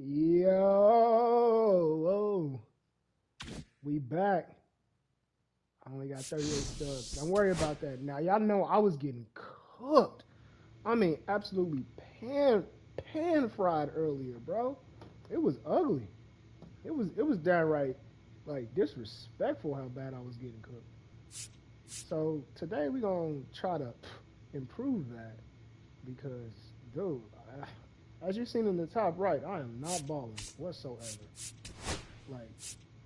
Yo, whoa, we back. I only got 38 subs. Don't worry about that. Now y'all know I was getting cooked. I mean, absolutely pan fried earlier, bro. It was ugly. It was downright like disrespectful how bad I was getting cooked. So today we gonna try to improve that because, dude, as you seen in the top right, I am not balling whatsoever. Like,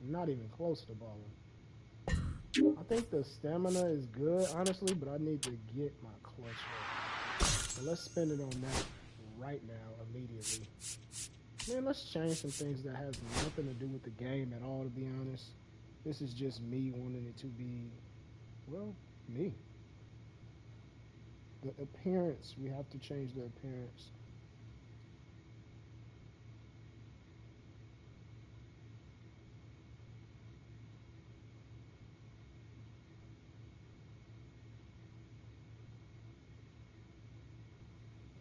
not even close to balling. I think the stamina is good, honestly, but I need to get my clutch rate. So let's spend it on that right now, immediately. Man, let's change some things that has nothing to do with the game at all, to be honest. This is just me wanting it to be, well, me. The appearance, we have to change the appearance.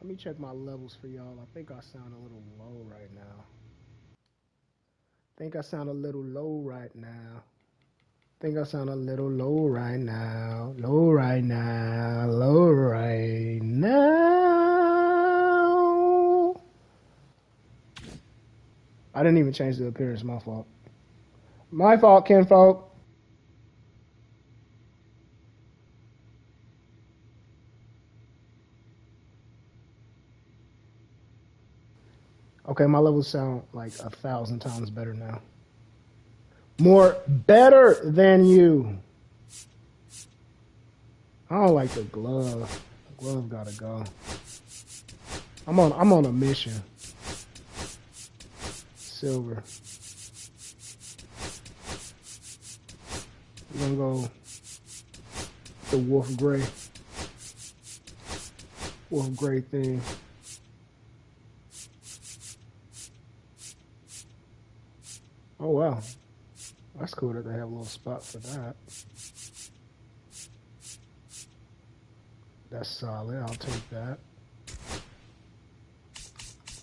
Let me check my levels for y'all. I think I sound a little low right now. Think I sound a little low right now. Think I sound a little low right now. Low right now. Low right now. I didn't even change the appearance. My fault. My fault, kinfolk. Okay, my levels sound like 1,000 times better now. More better than you. I don't like the glove. The glove gotta go. I'm on a mission. Silver. We're gonna go the wolf gray. Wolf gray thing. Oh wow. That's cool that they have a little spot for that. That's solid. I'll take that.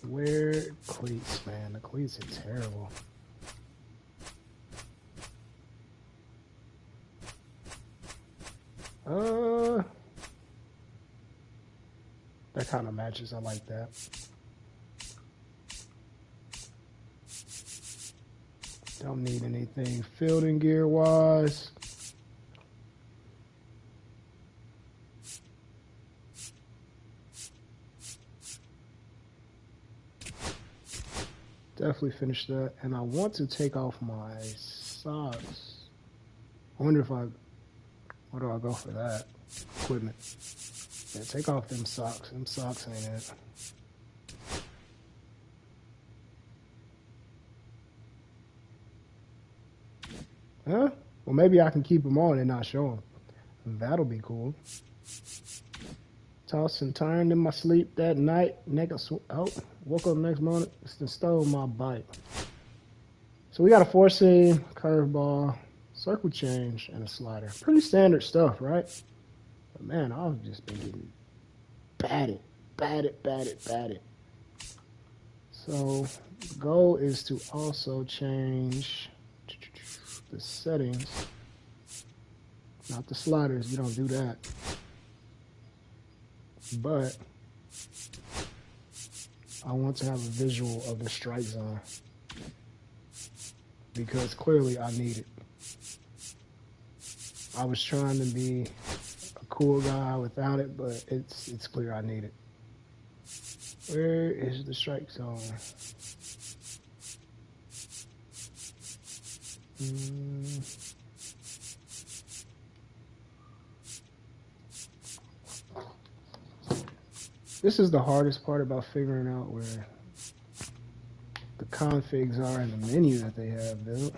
Where cleats, man? The cleats are terrible. That kind of matches. I like that. Don't need anything fielding gear wise. Definitely finish that. And I want to take off my socks. I wonder if where do I go for that? Equipment. Yeah, take off them socks. Them socks ain't it. Huh? Well, maybe I can keep them on and not show them. That'll be cool. Tossed and turned in my sleep that night. Woke up next morning. Stole my bike. So we got a 4-seam, curveball, circle change, and a slider. Pretty standard stuff, right? But man, I've just been getting batted. So the goal is to also change the settings. Not the sliders, you don't do that. But I want to have a visual of the strike zone because clearly I need it. I was trying to be a cool guy without it, but it's clear I need it. Where is the strike zone? This is the hardest part about figuring out where the configs are in the menu that they have, dude.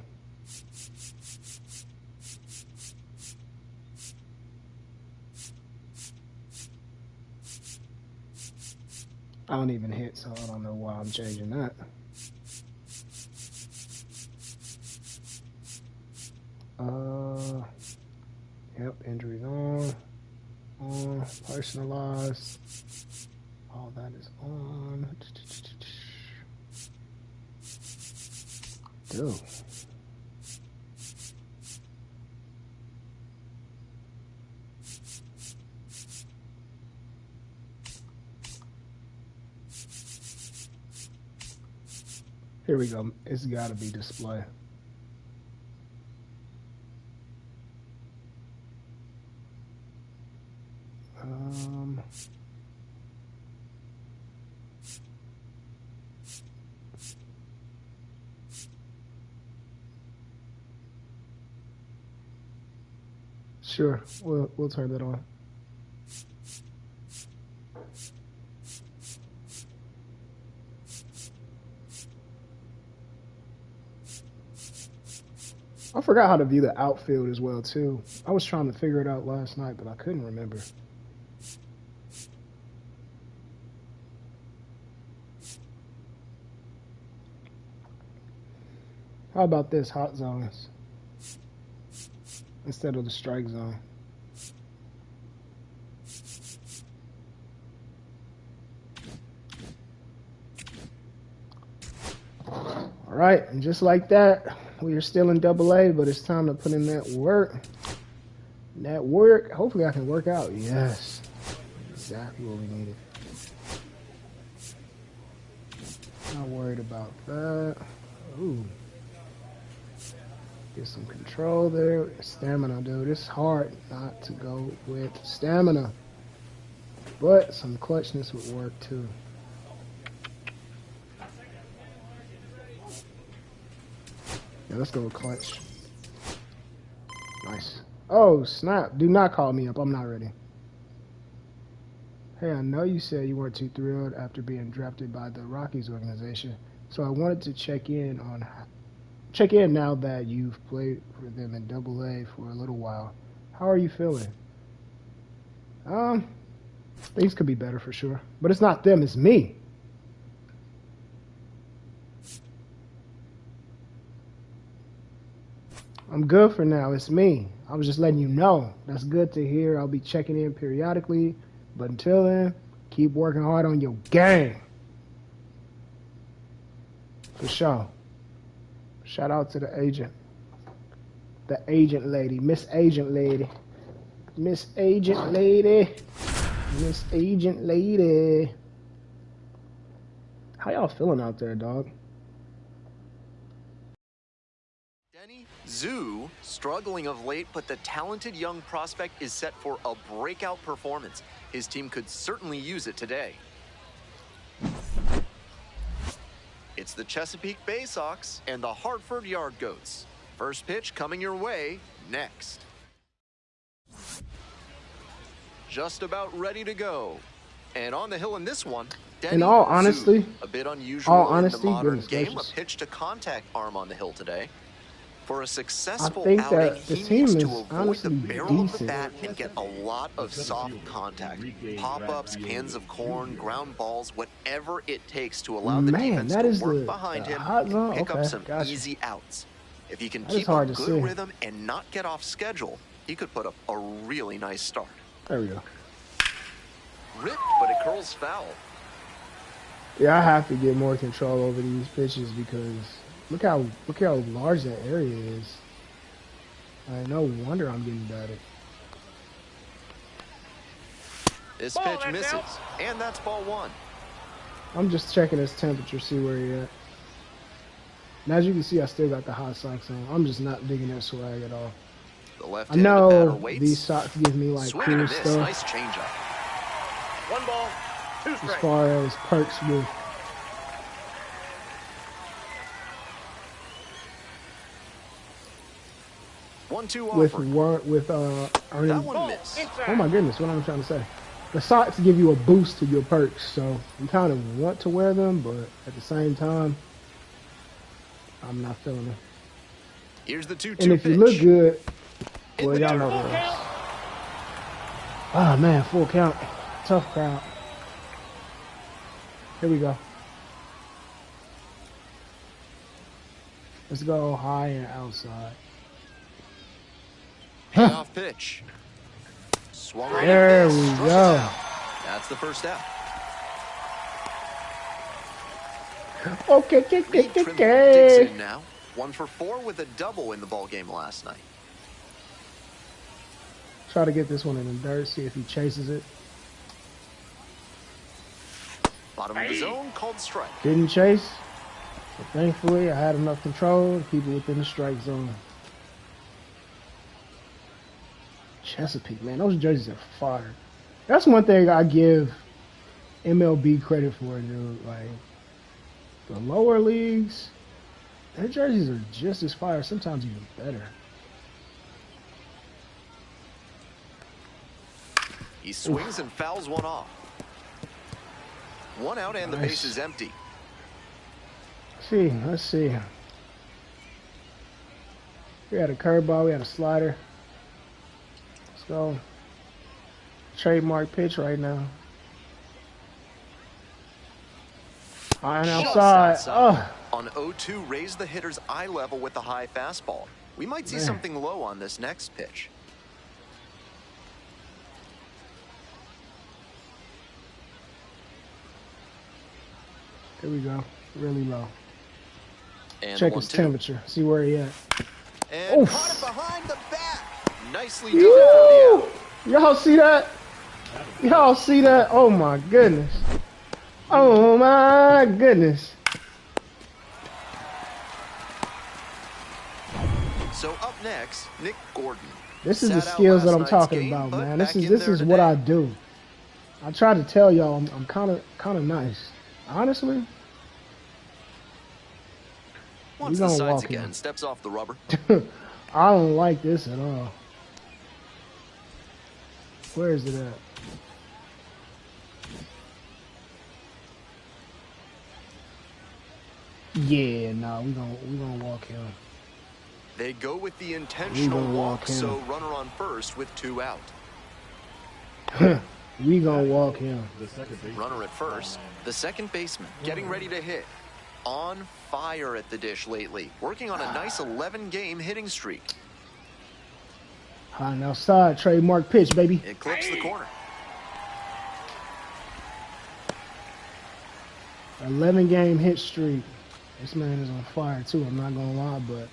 I don't even hit, so I don't know why I'm changing that. Yep, injuries on, personalized. All that is on. still. Here we go. It's got to be display. Sure, we'll turn that on. I forgot how to view the outfield as well too. I was trying to figure it out last night, but I couldn't remember. How about this, hot zones instead of the strike zone? All right, and just like that, we are still in AA, but it's time to put in that work. That work, hopefully I can work out. Yes, exactly what we needed. Not worried about that. Ooh. Get some control there. Stamina, dude. It's hard not to go with stamina. But some clutchness would work too. Yeah, let's go with clutch. Nice. Oh, snap. Do not call me up. I'm not ready. Hey, I know you said you weren't too thrilled after being drafted by the Rockies organization. So I wanted to check in now that you've played for them in AA for a little while. How are you feeling? Things could be better for sure. But it's not them, it's me. I'm good for now, it's me. I was just letting you know. That's good to hear. I'll be checking in periodically. But until then, keep working hard on your game. For sure. Shout out to the agent. The agent lady. Miss Agent Lady. Miss Agent Lady. Miss Agent Lady. How y'all feeling out there, dog? Denny Zoo struggling of late, but the talented young prospect is set for a breakout performance. His team could certainly use it today. It's the Chesapeake Bay Sox and the Hartford Yard Goats. First pitch coming your way next. Just about ready to go. And on the hill in this one, Denny in all honesty, Zoo, a bit unusual in the modern game, gracious. a pitch to contact arm on the hill today. For a successful I think outing, that the he team needs is to avoid the honestly barrel of the decent. bat and get a lot of soft contact. Pop-ups, cans of corn, ground balls, whatever it takes to allow the defense to work behind him and pick up some easy outs. If he can keep a good rhythm and not get off schedule, he could put up a really nice start. There we go. Ripped, but it curls foul. Yeah, I have to get more control over these pitches because look how large that area is. No wonder I'm getting batted. This pitch misses, and that's ball one. I'm just checking his temperature, see where he at. And as you can see, I still got the hot socks on. I'm just not digging that swag at all. I know these socks give me like cool stuff. Nice changeup. 1 ball, 2 strikes. As far as perks with. With earning. That one missed. Oh my goodness, what am I trying to say? The socks give you a boost to your perks, so you kind of want to wear them, but at the same time, I'm not feeling them. Here's the 2-2 and if you look good, well, y'all know this. Oh man, full count. Tough crowd. Here we go. Let's go high and outside. Payoff pitch. Swung on. There we go. That's the first out. Okay. Digs in now. 1 for 4 with a double in the ball game last night. Try to get this one in the dirt, see if he chases it. Bottom of the zone, called strike. Didn't chase, but thankfully I had enough control to keep it within the strike zone. Chesapeake, man, those jerseys are fire. That's one thing I give MLB credit for, dude. Like, the lower leagues, their jerseys are just as fire, sometimes even better. He swings and fouls one off. 1 out and the base is empty. Let's see. We had a curveball, we had a slider. Let's go. Trademark pitch right now. High and outside. Oh. On 0-2, raise the hitter's eye level with the high fastball. We might see something low on this next pitch. Here we go. Really low. And check his temperature. See where he at. And caught it behind the back. Nicely done for the out. Y'all see that? Y'all see that? Oh my goodness. Oh my goodness. So up next, Nick Gordon. This is the skills that I'm talking about, man. This is what I do. I try to tell y'all I'm kind of nice. Honestly, once the sides again, steps off the rubber. I don't like this at all. Where is it at? Yeah, nah, we gonna walk him. They go with the intentional walk, so runner on first with 2 out. We gonna walk him. Runner at first. The second baseman getting ready to hit. On fire at the dish lately. Working on a nice 11-game hitting streak. High and outside, trademark pitch, baby. It clips the corner. 11-game hit streak. This man is on fire too, I'm not gonna lie, but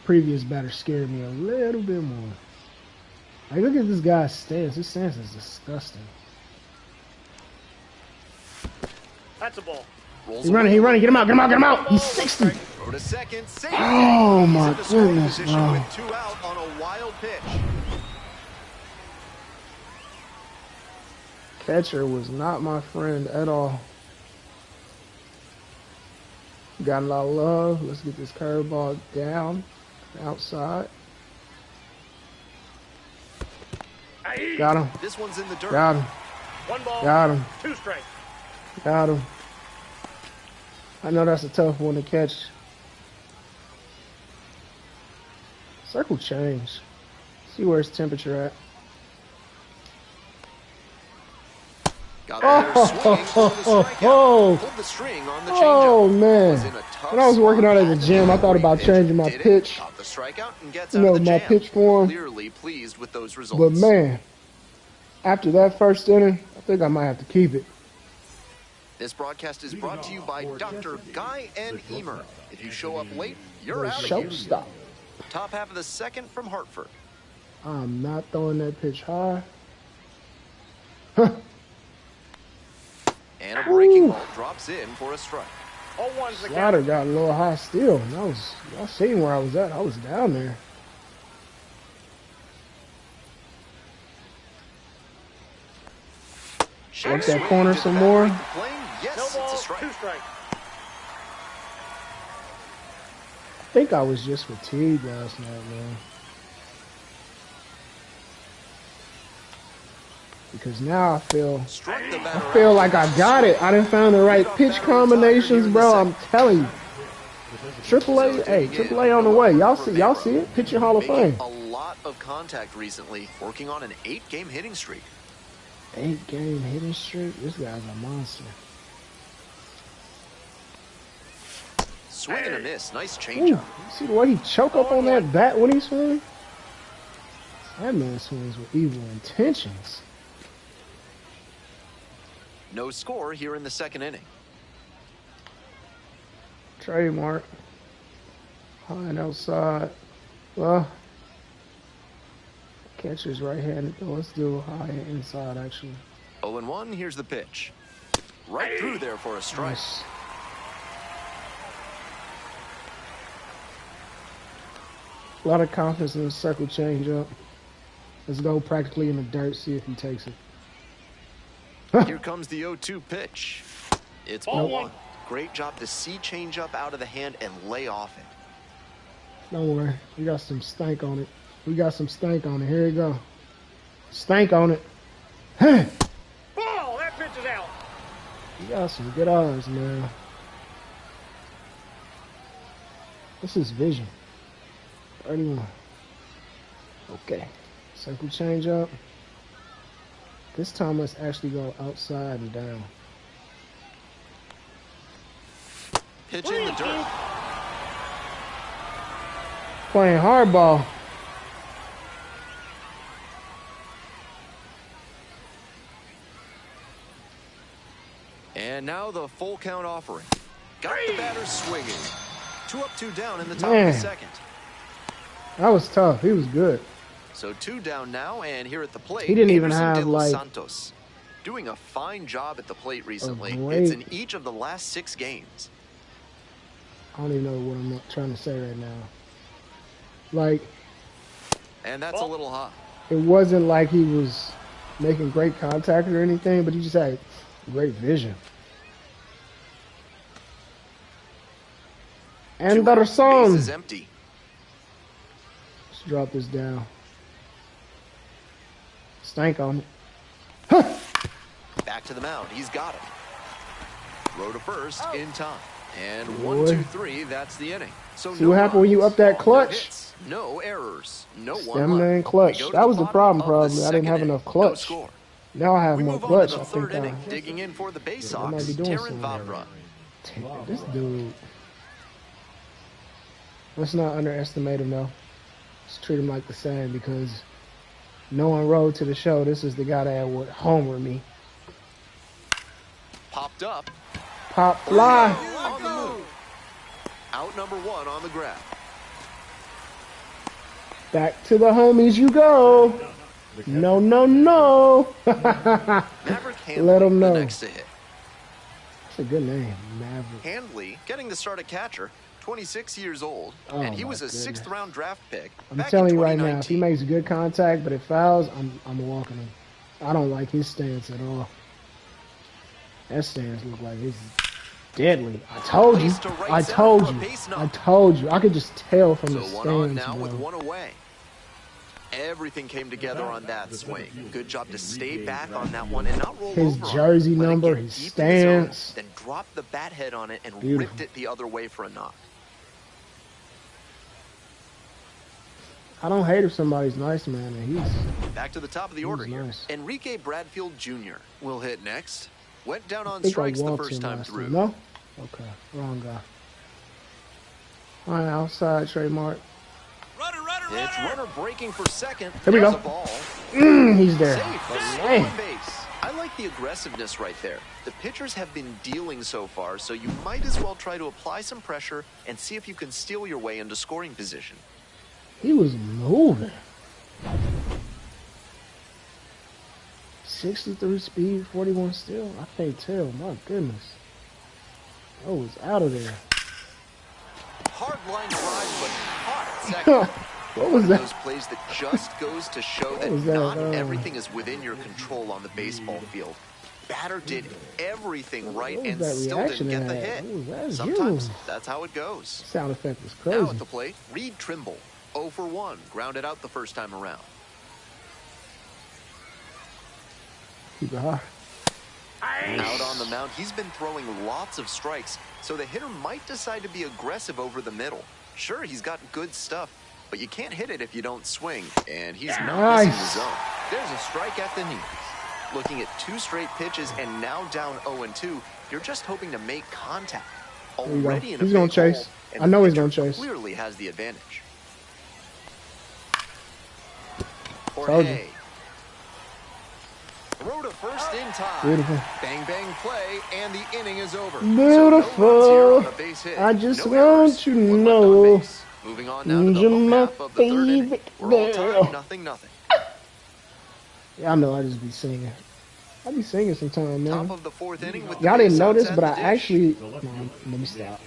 previous batter scared me a little bit more. Like, look at this guy's stance. His stance is disgusting. That's a ball. He's running. Get him out. He's 60. Throw to second. Oh my goodness, bro. With 2 out on a wild pitch. Catcher was not my friend at all. Got a lot of love. Let's get this curveball down, outside. Got him. This one's in the dirt. Got him. 1 ball. Got him. 2 strikes. Got him. I know that's a tough one to catch. Circle change. See where his temperature at. Oh man! When I was working out at the gym, I thought about changing my pitch. You know, my pitch form. Clearly pleased with those results. But man, after that first inning, I think I might have to keep it. This broadcast is brought to you by Dr. Guy N. Emer. If you show up late, you're out of here. Showstop. Top half of the second from Hartford. I'm not throwing that pitch high. Huh. And a breaking ball drops in for a strike. Slider got a little high still. Y'all seen where I was at. I was down there. Work that corner some more. Yes, it's a strike. 2 strikes. I think I was just fatigued last night, man. Because now I feel like I got it. I done found the right pitch combinations, bro. I'm telling you. AAA, hey, AAA on the way. Y'all see it? Pitching Hall of Fame. A lot of contact recently, working on an 8-game hitting streak. 8-game hitting streak? This guy's a monster. Swing and a miss. Nice changeup. See the way he choke up on that bat when he swings? That man swings with evil intentions. No score here in the second inning. Trademark. High and outside. Well, catcher's right-handed. So let's do high and inside, actually. 0-1, here's the pitch. Right through there for a strike. Nice. A lot of confidence in the circle changeup. Let's go practically in the dirt, see if he takes it. Here comes the 0-2 pitch. It's Ball 1. Great job to see changeup out of the hand and lay off it. Don't worry. We got some stank on it. We got some stank on it. Here we go. Stank on it. Hey! Ball! That pitch is out. You got some good eyes, man. This is vision. 31. Okay. Circle change up. This time let's actually go outside and down. Pitch in the dirt. Playing hardball. And now the full count offering. Got the batter swinging. 2 up, 2 down in the top of the second. That was tough. He was good. So 2 down now, and here at the plate, he didn't even Anderson have de los like Santos doing a fine job at the plate recently. great, It's in each of the last 6 games. I don't even know what I'm trying to say right now. Like, and that's a little hot. It wasn't like he was making great contact or anything, but he just had great vision. And the song. Base is empty. Let's drop this down. Stank on it. Huh. Back to the mound. He's got it. Throw to first in time. And 1, 2, 3. That's the inning. So see what happened when you up that clutch? No errors. No one. Stamina and clutch. That was the problem. Probably I didn't have enough clutch. Now I have more clutch. I think. Digging in for the base I might be doing something. This dude. Let's not underestimate him though. Let's treat him like the same because no one rode to the show. This is the guy that would homer me. Popped up. Pop fly. On the move. Out number 1 on the grab. Back to the homies you go. No, no, no. Let him know. Next to hit. That's a good name, Maverick. Handley getting the start at catcher. 26 years old, and he was a 6th round draft pick. I'm telling you right now, if he makes good contact but it fouls, I'm walking him. I don't like his stance at all. That stance look like it's deadly. I told you. I told you. I told you. I could just tell from the stance. 1 on now with 1 away. Everything came together on that swing. Good job to stay back on that one and not roll over. His jersey number, his stance. Then dropped the bat head on it and ripped it the other way for a knock. I don't hate if somebody's nice, man. And he's back to the top of the order here. Nice. Enrique Bradfield Jr. will hit next. Went down on strikes the first time through. No? Okay, wrong guy. All right, outside trademark. It's runner breaking for second. Here we go. He's there. I like the aggressiveness right there. The pitchers have been dealing so far, so you might as well try to apply some pressure and see if you can steal your way into scoring position. He was moving. 63 speed, 41 steal. I can't tell. My goodness. I was out of there. Hard line drive, but hot second. What was that? Those plays that just goes to show that not everything is within your control on the baseball field. Batter did everything right and still didn't get the hit. Sometimes that's how it goes. Sound effect was crazy. Now at the plate, Reed Trimble, 0 for 1, grounded out the first time around. Keep it high. Out on the mound, he's been throwing lots of strikes, so the hitter might decide to be aggressive over the middle. Sure, he's got good stuff, but you can't hit it if you don't swing, and he's not missing the zone. There's a strike at the knees. Looking at 2 straight pitches and now down 0-2, you're just hoping to make contact. Already in a he's going to chase. I know he's going to chase. Clearly has the advantage. Told you. Throw to first in time. Beautiful. Bang, bang play, and the inning is over. Beautiful. So no runs here on a base hit. I just no want to know. Moving on now to the home half of the third inning. We're all tied, 0-0. Yeah, I know I just be singing. I be singing sometime, man. Top of the fourth inning with y'all didn't know this, but I dish. actually let me stop.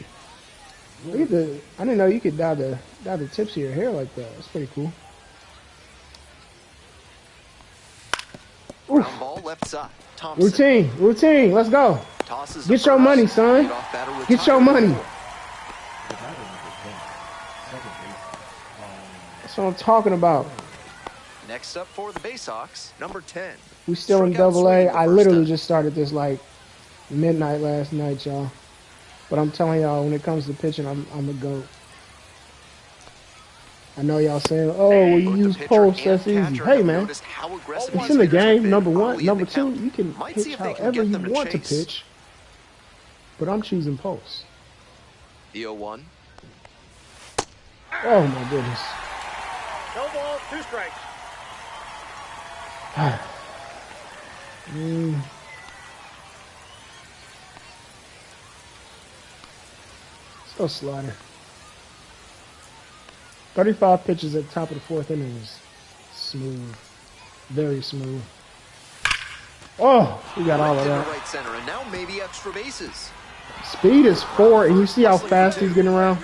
Look at the. I didn't know you could dye the tips of your hair like that. That's pretty cool. Ground ball left side. Thompson. Routine. Let's go. Get your money, son. Get your money. That's what I'm talking about. Next up for the Baysox, number 10. We still in Double-A. I literally just started this like midnight last night, y'all. But I'm telling y'all, when it comes to pitching, I'm a GOAT. I know y'all saying, oh, well, you use post, that's easy. Hey, man, it's in the game, number one. Number two, you can pitch however you want to pitch. But I'm choosing post. The 0-1. Oh, my goodness. No ball, 2 strikes. Let's go slider. 35 pitches at the top of the fourth inning is smooth. Very smooth. Oh, we got all of that. Right center, and now maybe extra bases. Speed is 4, and you see how fast he's getting around?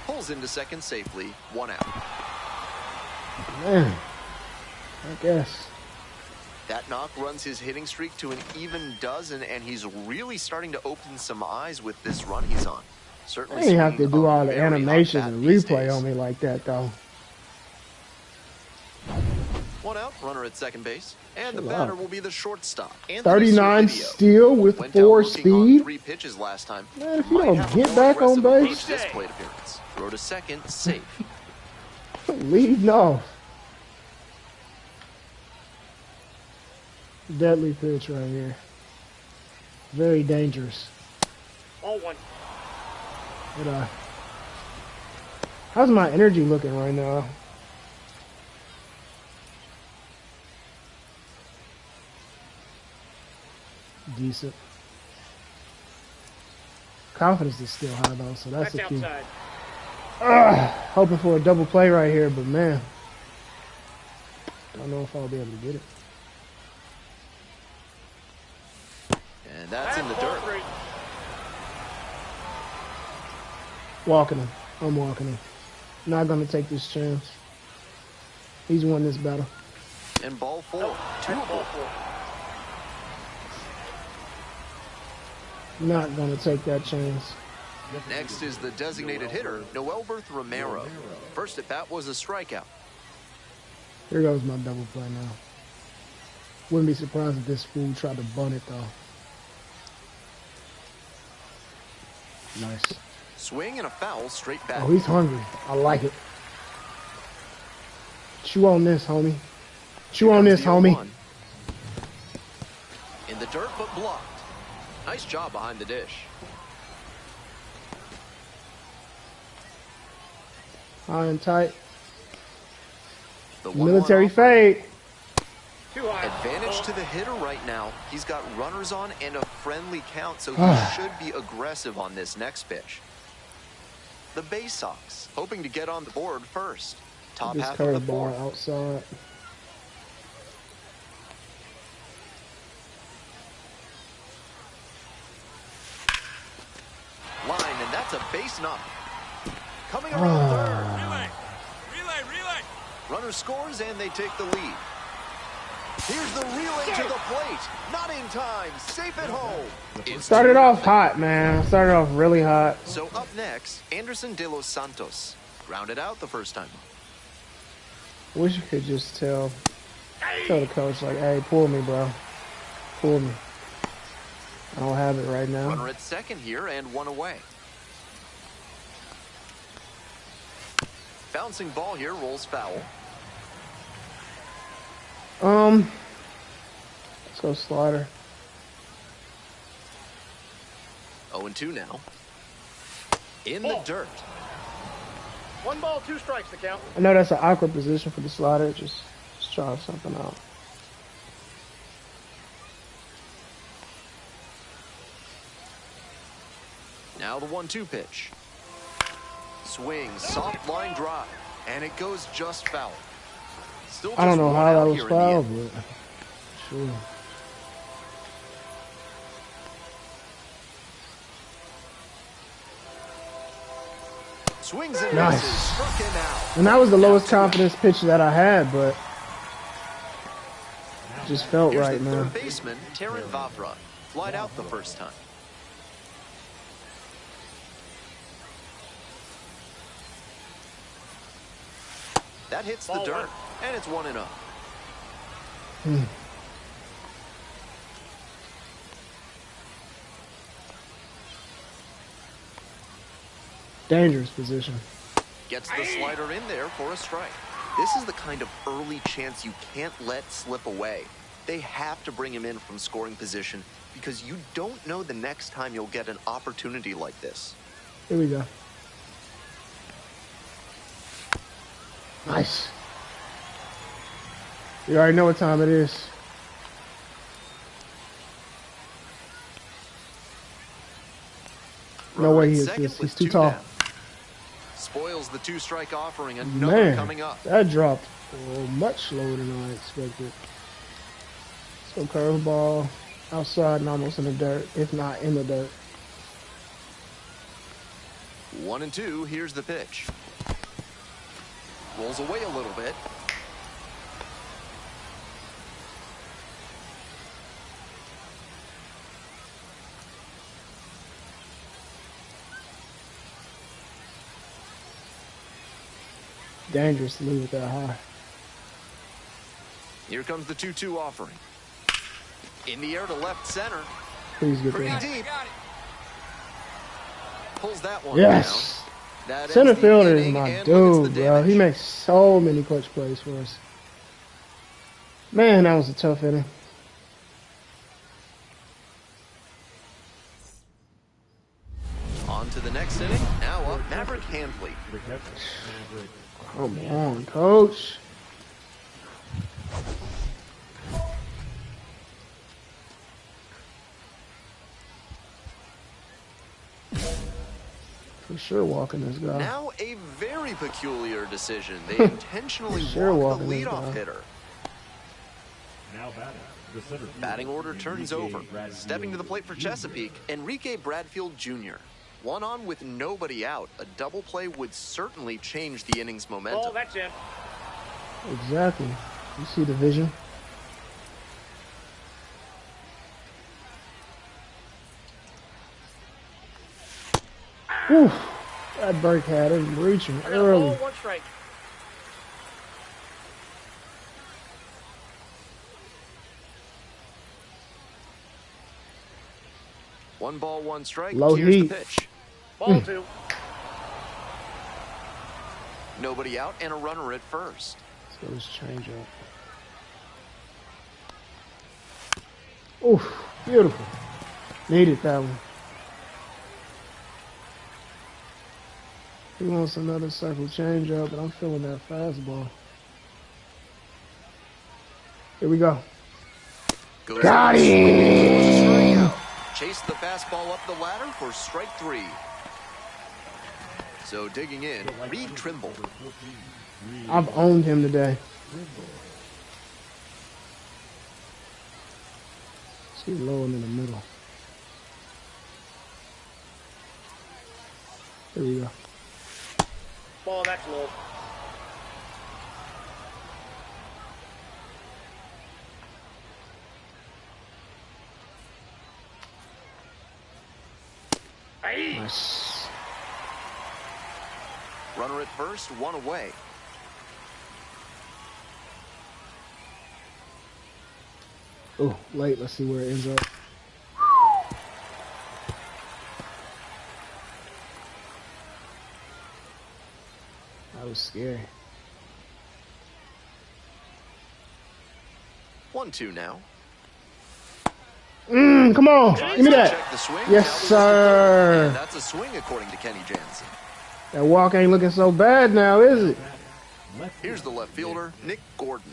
Pulls into second safely, 1 out. Man, I guess. That knock runs his hitting streak to an even dozen, and he's really starting to open some eyes with this run he's on. Certainly, I ain't have to do all the animations and replay on me like that, though. 1 out, runner at second base, and the batter will be the shortstop. 39 steal with 4 speed. 3 pitches last time. Man, if you don't get back on base, this plate appearance. Throw to second, safe. Leading off. Deadly pitch right here. Very dangerous. All 1. But, how's my energy looking right now? Decent. Confidence is still high though, so that's the key. Hoping for a double play right here, but man, don't know if I'll be able to get it. And that's in the dirt. Walking him. I'm walking him. Not gonna take this chance. He's won this battle. And ball 4. 2 ball 4. Not gonna take that chance. Next is the designated hitter, Noelberth Romero. First at bat was a strikeout. Here goes my double play now. Wouldn't be surprised if this fool tried to bunt it though. Nice. Swing and a foul straight back. Oh, he's hungry. I like it. Chew on this, homie. Chew on this, homie. In the dirt, but blocked. Nice job behind the dish. High and tight. The military fade. Advantage to the hitter right now. He's got runners on and a friendly count, so he should be aggressive on this next pitch. The Baysox hoping to get on the board first. Top half of the board. Outside. Line, and that's a base knock. Coming around third. Relay. Runner scores, and they take the lead. Here's the relay to the plate. Not in time. Safe at home. Started off hot, man. Started off really hot. So up next, Anderson De Los Santos. Grounded out the first time. Wish you could just tell the coach, like, hey, pull me, bro. Pull me. I don't have it right now. Runner at second here and 1 away. Bouncing ball here, rolls foul. Let's go slider. 0-2 now. In the dirt. 1 ball, 2 strikes, the count. I know that's an awkward position for the slider. Just try something out. Now the 1-2 pitch. Swing, soft line drive, and it goes just foul. Still just I don't know how that was foul, but sure. Swings and nice. misses, struck him out. And that was the lowest confidence pitch that I had, but it just felt Here's right, the man. third baseman, Terran Vavra, flied out the first time. That hits the dirt, and it's 1-0. Dangerous position. Gets the slider in there for a strike. This is the kind of early chance you can't let slip away. They have to bring him in from scoring position because you don't know the next time you'll get an opportunity like this. Here we go. Nice. You already know what time it is. No way he is. He's too tall. Spoils the 2-strike offering. Another coming up. That dropped much slower than I expected. So curveball outside and almost in the dirt, if not in the dirt. 1-2. Here's the pitch. Rolls away a little bit. Dangerous to leave it that high. Here comes the 2-2 offering. In the air to left center. Please get Pretty there. deep. Pulls that one yes. down. Center fielder is my dude, bro. He makes so many clutch plays for us. Man, that was a tough inning. On to the next inning. Now up, Maverick Handley. Come on, coach. For sure walking this guy. Now a very peculiar decision. They intentionally walk the leadoff hitter. Now batting order turns over. Stepping to the plate for Chesapeake, Enrique Bradfield Jr. One on with nobody out. A double play would certainly change the inning's momentum. Oh, that's it. Exactly. You see the vision. Whew. That break had him reaching early. One strike. One ball, one strike. Low Here's heat. the pitch. Ball two. Nobody out and a runner at first. So let's change up. Oof, beautiful. Needed that one. He wants another circle change up, but I'm feeling that fastball. Here we go. Goes Got him! Chase the fastball up the ladder for strike three. So digging in, Reed Trimble. I've owned him today. See low in the middle. Here we go. Ball, that's low. Nice. Runner at first, one away. Oh, late. Let's see where it ends up. That was scary. 1-2 now. Come on. Give me that. Check the swing. Yes, sir. And that's a swing according to Kenny Jansen. That walk ain't looking so bad now, is it? Here's the left fielder, Nick Gordon.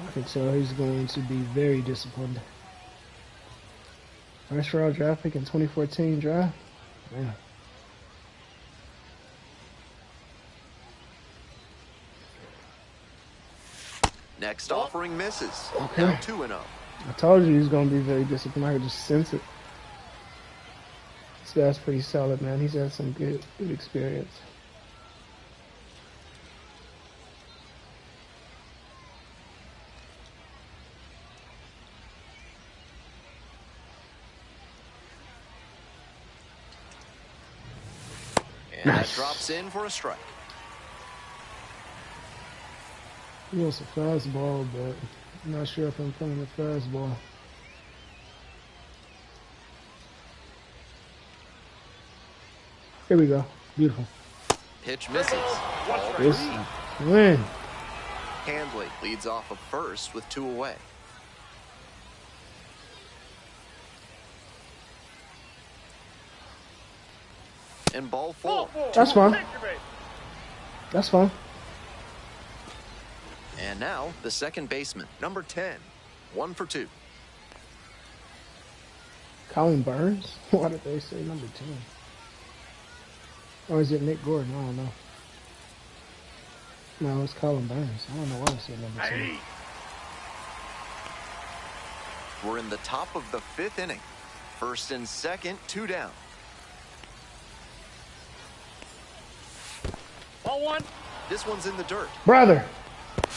I can tell he's going to be very disciplined. First round draft pick in 2014 draft. Man. Next offering misses. Okay. Now 2-0. I told you he's going to be very disciplined. I could just sense it. This guy's pretty solid, man. He's had some good experience. And that drops in for a strike. He wants a fastball, but I'm not sure if I'm playing a fastball. Here we go. Beautiful. Pitch misses. This win. Handley leads off of first with 2 away. And ball 4. That's fine. That's fine. And now the second baseman, number 10, 1 for 2. Colin Burns? Why did they say number 10? Or is it Nick Gordon? I don't know. No, it's Colin Burns. I don't know why they said number 10. We're in the top of the 5th inning. First and second, 2 down. Ball 1. This one's in the dirt. Brother!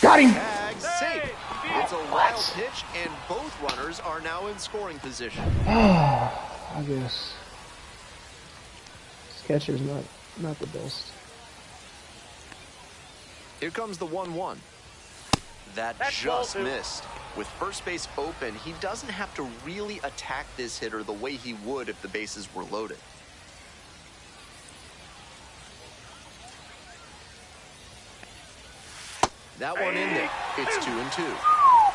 Got him! Tag safe. It's a wild pitch, and both runners are now in scoring position. I guess. This catcher's not the best. Here comes the 1-1. That's just missed. With first base open, he doesn't have to really attack this hitter the way he would if the bases were loaded. That one in there. It's 2-2.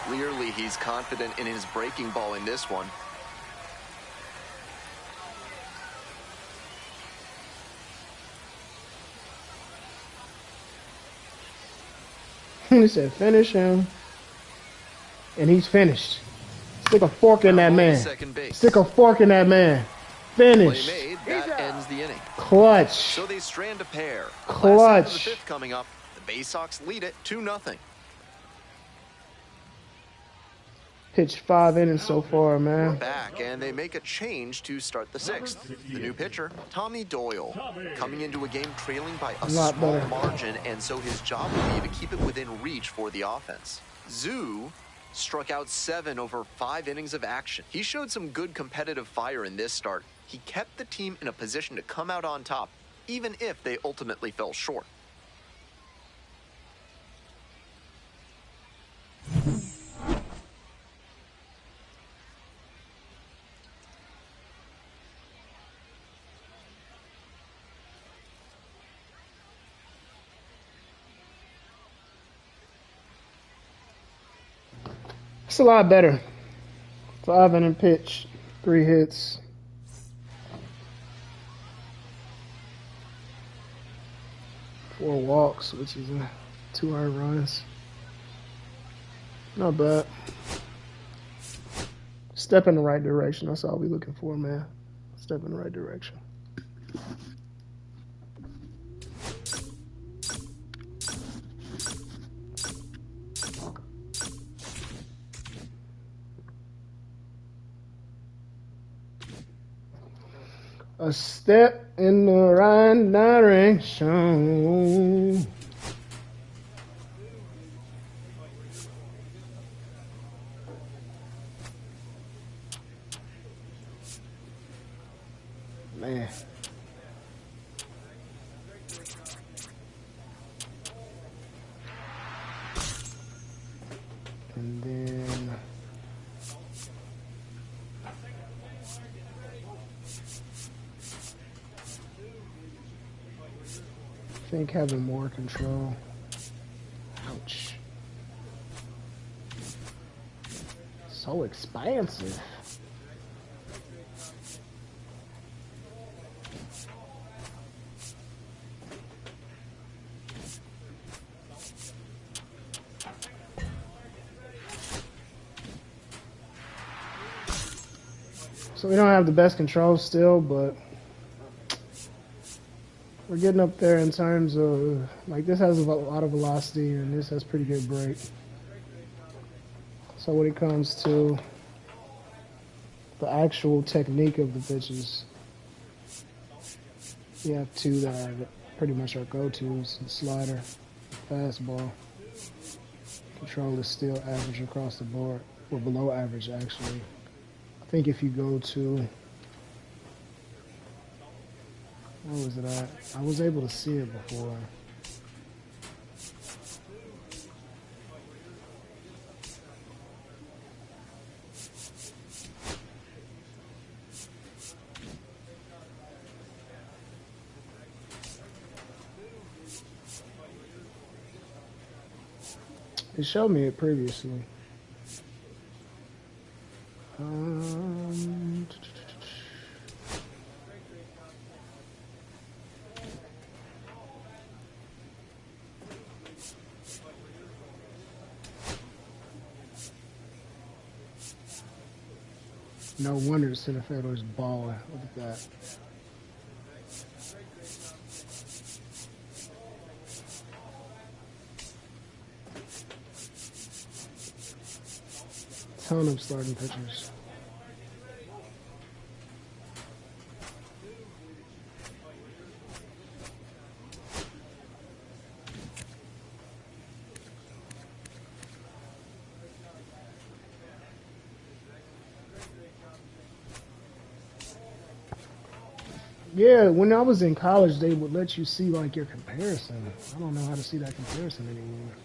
Clearly, he's confident in his breaking ball in this one. He said finish him. And he's finished. Stick a fork in that man. Stick a fork in that man. Finish. Play made. That ends the inning. Clutch. So they strand a pair. Clutch. Last of the 5th coming up. The Bay Sox lead it 2-0. Pitched 5 innings so far, man. We're back, and they make a change to start the 6th. The new pitcher, Tommy Doyle, coming into a game trailing by a small margin, and so his job will be to keep it within reach for the offense. Zoo struck out 7 over 5 innings of action. He showed some good competitive fire in this start. He kept the team in a position to come out on top, even if they ultimately fell short. It's a lot better. 5 inning pitch, 3 hits. Four walks, which is 2 earned runs. Not bad. Step in the right direction. That's all we're looking for, man. Step in the right direction. A step in the right direction. Man. And then I think having more control. Ouch. So expansive. So we don't have the best control still, but we're getting up there in terms of, like, this has a lot of velocity and this has pretty good break. So when it comes to the actual technique of the pitches, we have two that are pretty much our go-tos: the slider, fastball. Control is still average across the board, or below average actually. I think if you go to, where was it at? I was able to see it before. It showed me it previously. No wonder the center fielder is balling. Look at that. Ton of starting pitchers. Yeah, when I was in college, they would let you see like your comparison. I don't know how to see that comparison anymore.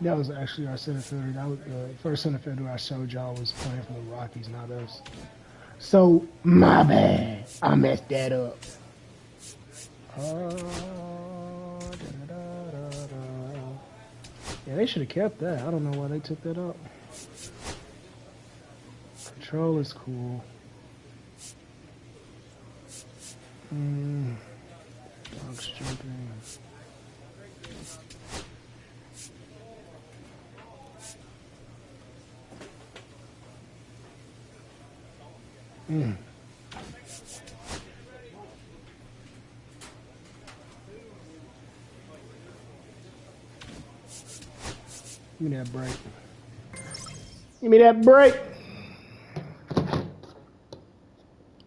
That was actually our center fielder. That was the first center fielder I showed y'all was playing for the Rockies, not us. So, my bad. I messed that up. Yeah, they should have kept that. I don't know why they took that up. Control is cool. Box jumping. Give me that break. Give me that break.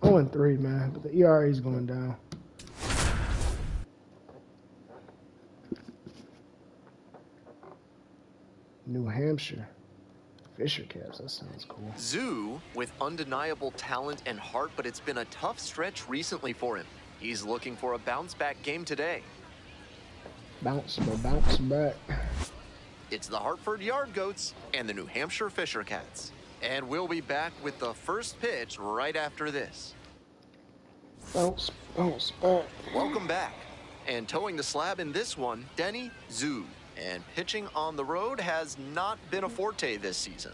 0-3, man, but the ERA is going down. New Hampshire. Fisher Cats, that sounds cool. Zoo with undeniable talent and heart, but it's been a tough stretch recently for him. He's looking for a bounce-back game today. Bounce back. It's the Hartford Yard Goats and the New Hampshire Fisher Cats. And we'll be back with the first pitch right after this. Bounce back. Welcome back. And towing the slab in this one, Denny Zoo. And pitching on the road has not been a forte this season.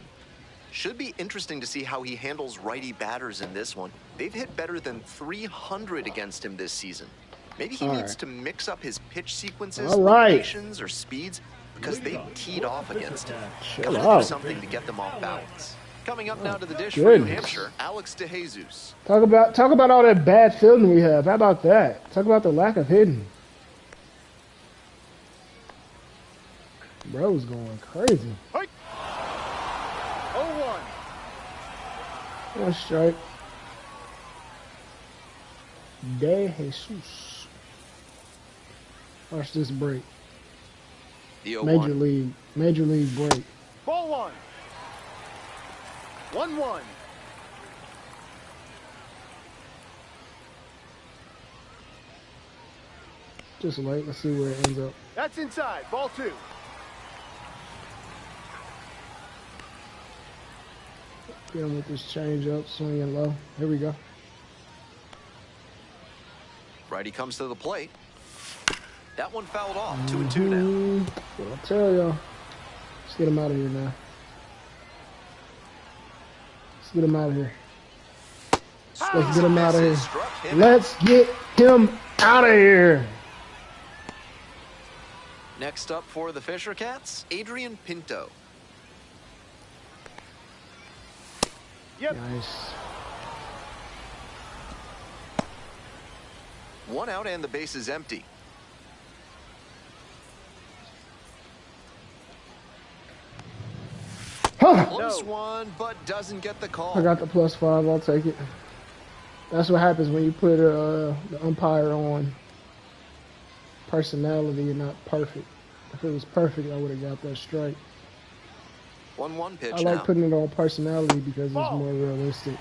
Should be interesting to see how he handles righty batters in this one. They've hit better than 300 against him this season. Maybe he needs to mix up his pitch sequences, locations, or speeds, because they teed off against him. Gotta do something to get them off balance. Coming up now to the dish for New Hampshire, Alex DeJesus. Talk about all that bad fielding we have. How about that? Talk about the lack of hitting. Bro's going crazy. 0-1. One strike. DeJesus. Watch this break. Major league break. Ball 1. 1-1. Just wait. Let's see where it ends up. That's inside. Ball 2. Get him with this change up, swinging low. Here we go. Righty comes to the plate. That one fouled off. 2-2 now. What I tell y'all. Let's get him out of here now. Let's get him out of here. Let's get him out of here. Let's get him out of here. Next up for the Fisher Cats, Adrian Pinto. Yep. Nice. One out and the base is empty. Close one, but doesn't get the call. I got the +5. I'll take it. That's what happens when you put the umpire on personality and not perfect. If it was perfect, I would have got that strike. 1-1 pitch I like now. putting it on personality because it's more realistic.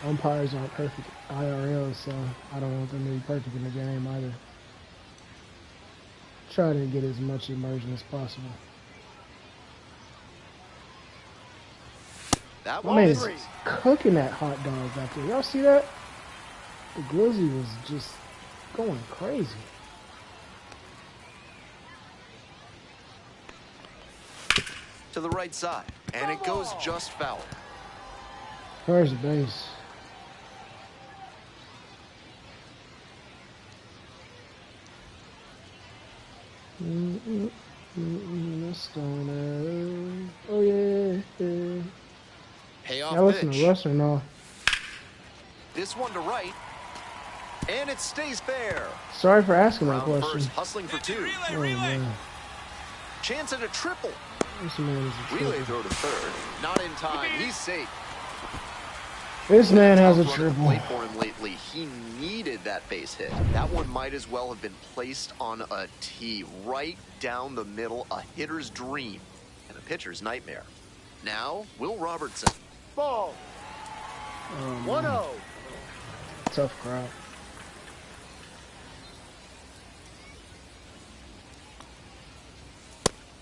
Umpires aren't perfect IRL, so I don't want them to be perfect in the game either. Try to get as much immersion as possible. That My one man's cooking that hot dog out there. Y'all see that? The glizzy was just going crazy. to the right side, and it goes just foul. First base. Let's go now. Oh yeah. Payoff Now listen pitch. to Russ or no? This one to right, and it stays fair. Sorry for asking that Round question. first, hustling for two. Oh man, Chance at a triple. this man is a Relay triple. throw to third. Not in time. He's safe. This man has a Tough run at the triple. plate for him lately. He needed that base hit. That one might as well have been placed on a tee right down the middle. A hitter's dream and a pitcher's nightmare. Now, Will Robertson. Ball. Oh, 1-0. man. Tough crowd.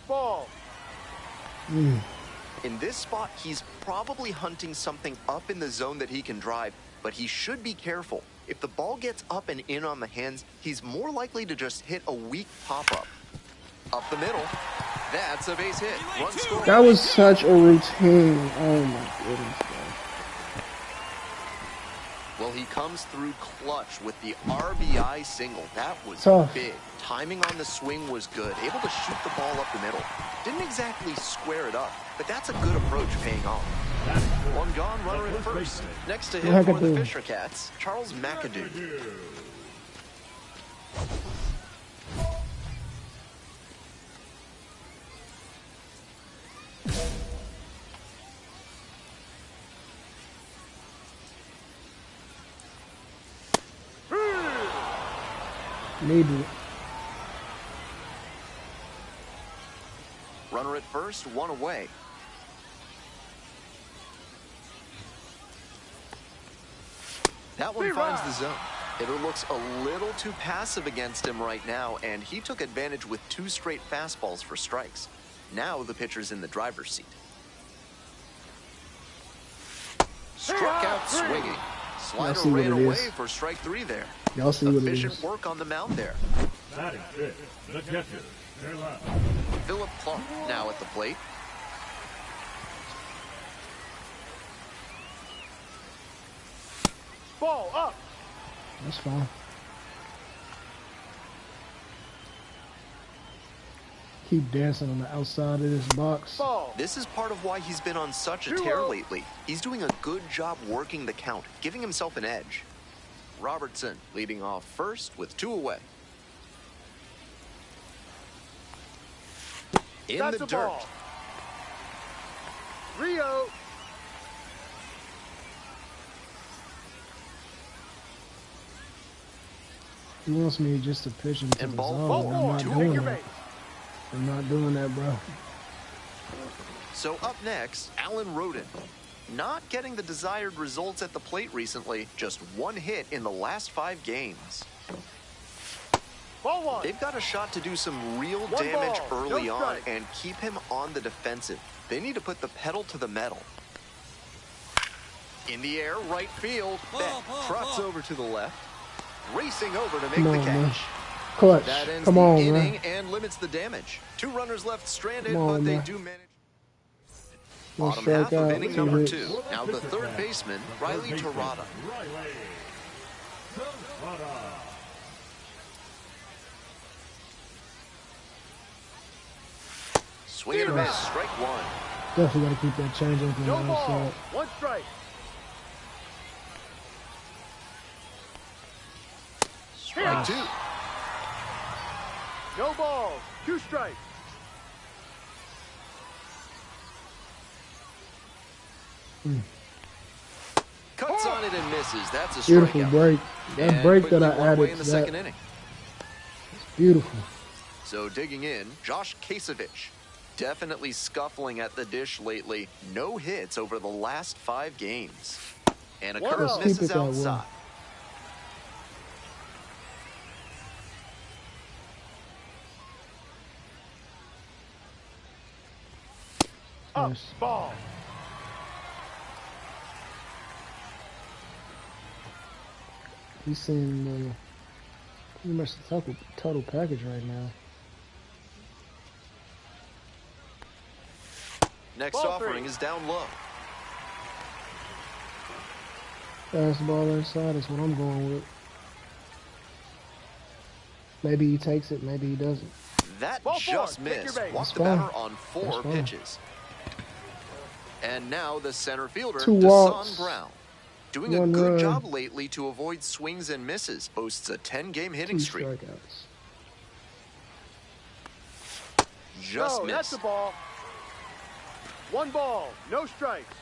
Ball. In this spot, he's probably hunting something up in the zone that he can drive, but he should be careful. If the ball gets up and in on the hands, he's more likely to just hit a weak pop-up. Up the middle. That's a base hit. Run score. That was such a routine. Oh my goodness, bro. Well, he comes through clutch with the RBI single. That was Tough. big. Timing on the swing was good. Able to shoot the ball up the middle. Didn't exactly square it up, but that's a good approach paying off. One gone, runner at first. Next to him for the Fisher Cats, Charles McAdoo. Needed it. Runner at first, one away. That one finds the zone. Hitter looks a little too passive against him right now, and he took advantage with 2 straight fastballs for strikes. Now the pitcher's in the driver's seat. Struck out swinging. Slider ran away for strike 3 there. Y'all see what it Efficient is. work on the mound there. Batting fifth, the catcher, fair left. Philip Clark now at the plate. Ball up. That's fine. Keep dancing on the outside of this box. Ball. This is part of why he's been on such a tear lately. He's doing a good job working the count, giving himself an edge. Robertson leading off first with 2 away. In That's the a dirt. ball. Rio. He wants me just to pitch him to And the ball zone. four. I'm not Two doing Your that. base. I'm not doing that, bro. So up next, Alan Roden. Not getting the desired results at the plate recently. Just 1 hit in the last 5 games. Ball 1. They've got a shot to do some real One damage ball, early no on strike. and keep him on the defensive. They need to put the pedal to the metal. In the air, right field. Beck trots over to the left, racing over to make the catch. Man. Clutch. That ends Come the on, inning man. and limits the damage. 2 runners left stranded, Come on, but they man. do manage. No Bottom half of strikeout, inning 2 number hits. 2. Now the third baseman, Riley Terada. Swing and a miss, strike 1. Definitely got to keep that change up on No the ball. outside. 1 strike. Strike 2. No ball. 2 strikes. Cuts on it and misses. That's a Beautiful strikeout. break. That And break that quickly I one away added in to the that. second inning. Beautiful. So digging in, Josh Kasevich. Definitely scuffling at the dish lately. No hits over the last 5 games. And a One curve out. Keep it misses that way. outside. Up. Nice. Ball. He's seeing pretty much the total package right now. Next Ball offering 3. is down low. Fastball inside is what I'm going with. Maybe he takes it, maybe he doesn't. That Ball 4. just Take your missed. base. Walked the That's batter fine. on 4 That's fine. pitches. And now the center fielder, 2 Desan walks. Brown. Doing a 1 good run. job lately to avoid swings and misses. Boasts a 10-game 2 hitting streak. strikeouts. Just No, that's missed. a ball. 1 ball. No strikes.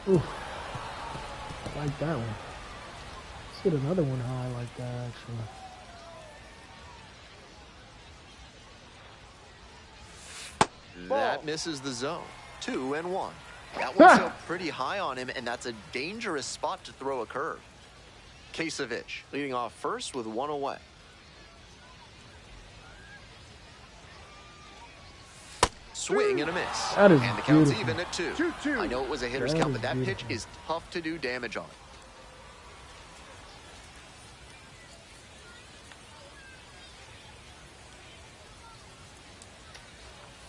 Oof. I like that one. Let's get another one high like that, actually. That Ball. misses the zone. 2-1. That one's up pretty high on him, and that's a dangerous spot to throw a curve. Kasevich leading off first with 1 away. Swing and a miss. That is and the count's beautiful. even at 2. 2-2. I know it was a hitter's That count, is but that pitch beautiful. is tough to do damage on.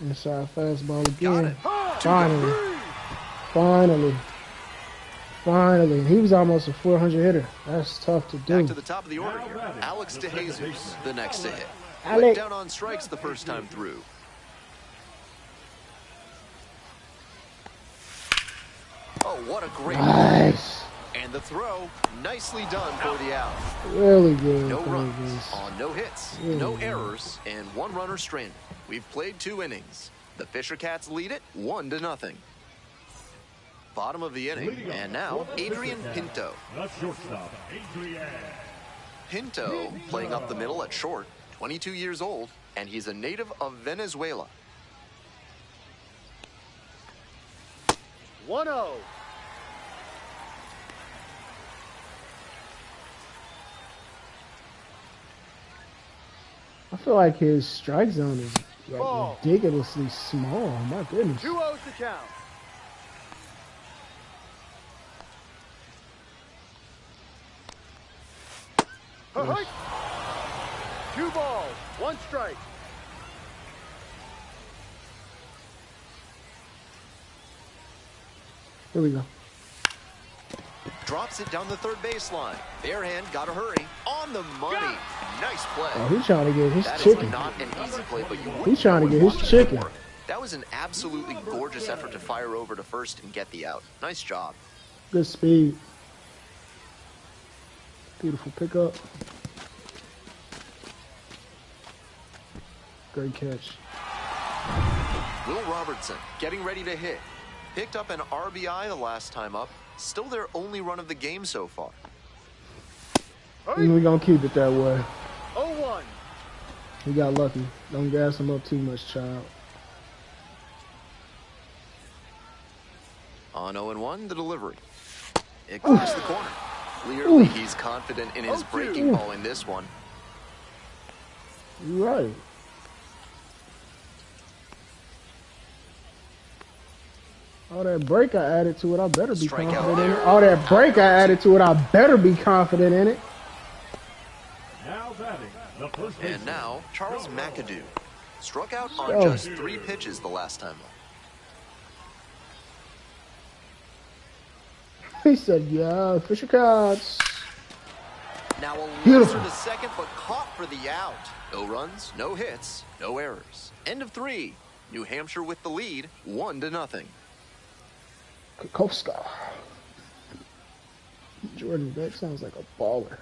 Inside fastball Got again. it. Finally. Finally. Finally. He was almost a 400 hitter. That's tough to do. Back to the top of the order here. Alex DeJesus, the next to hit. Alex. Went down on strikes the first time through. Oh, what a great play. Nice. And the throw, nicely done for the out. Really good. No runs Davis. on no hits, Really no good. errors, and 1 runner stranded. We've played 2 innings. The Fisher Cats lead it 1-0. Bottom of the inning, and now Adrian Pinto. The shortstop, Adrian. Pinto playing up the middle at short, 22 years old, and he's a native of Venezuela. 1-0. I feel like his strike zone is Ball. like ridiculously small. My goodness. 2-0 to count. Yes. 2 balls. 1 strike. Here we go. Drops it down the third baseline. Bare hand, gotta hurry. On the money. Nice play. Oh, he's trying to get his That is chicken. not an easy play, but you He's trying to get his chicken. That was an absolutely gorgeous effort to fire over to first and get the out. Nice job. Good speed. Beautiful pickup. Great catch. Will Robertson getting ready to hit. Picked up an RBI the last time up. Still their only run of the game so far. And we're going to keep it that way. 0-1. He got lucky. Don't gas him up too much, child. On 0-1, the delivery. It clears the corner. Clearly, he's confident in his breaking ball in this one. You're right. All that break I added to it, I better be confident in it. All that break I added to it, I better be confident in it. Now batting, the first baseman. And now, Charles McAdoo. Struck out on just 3 pitches the last time up. He said, yeah, Fisher Cats. Now a laser to second, but caught for the out. No runs, no hits, no errors. End of 3. New Hampshire with the lead, 1-0. Kokoska. Jordan, that sounds like a baller.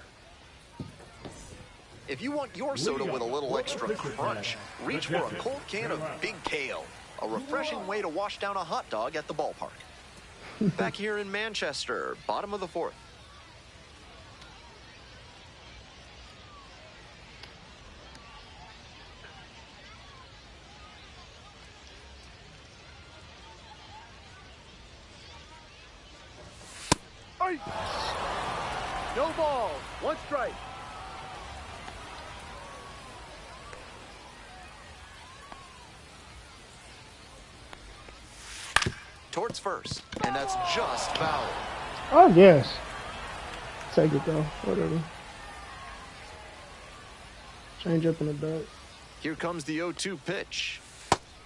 If you want your soda with a little extra crunch, reach for a cold can of Big Kale, a refreshing way to wash down a hot dog at the ballpark. Back here in Manchester, bottom of the 4th. No ball. 1 strike. Towards first, and that's just foul. Oh, yes. Take it, though. Whatever. Change up in the back. Here comes the 0-2 pitch.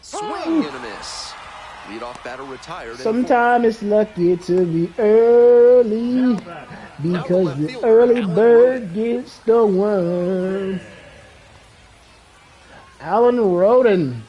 Swing and a miss. Leadoff batter retired. Sometimes it's lucky to be early because the early bird gets the worm. Alan Roden.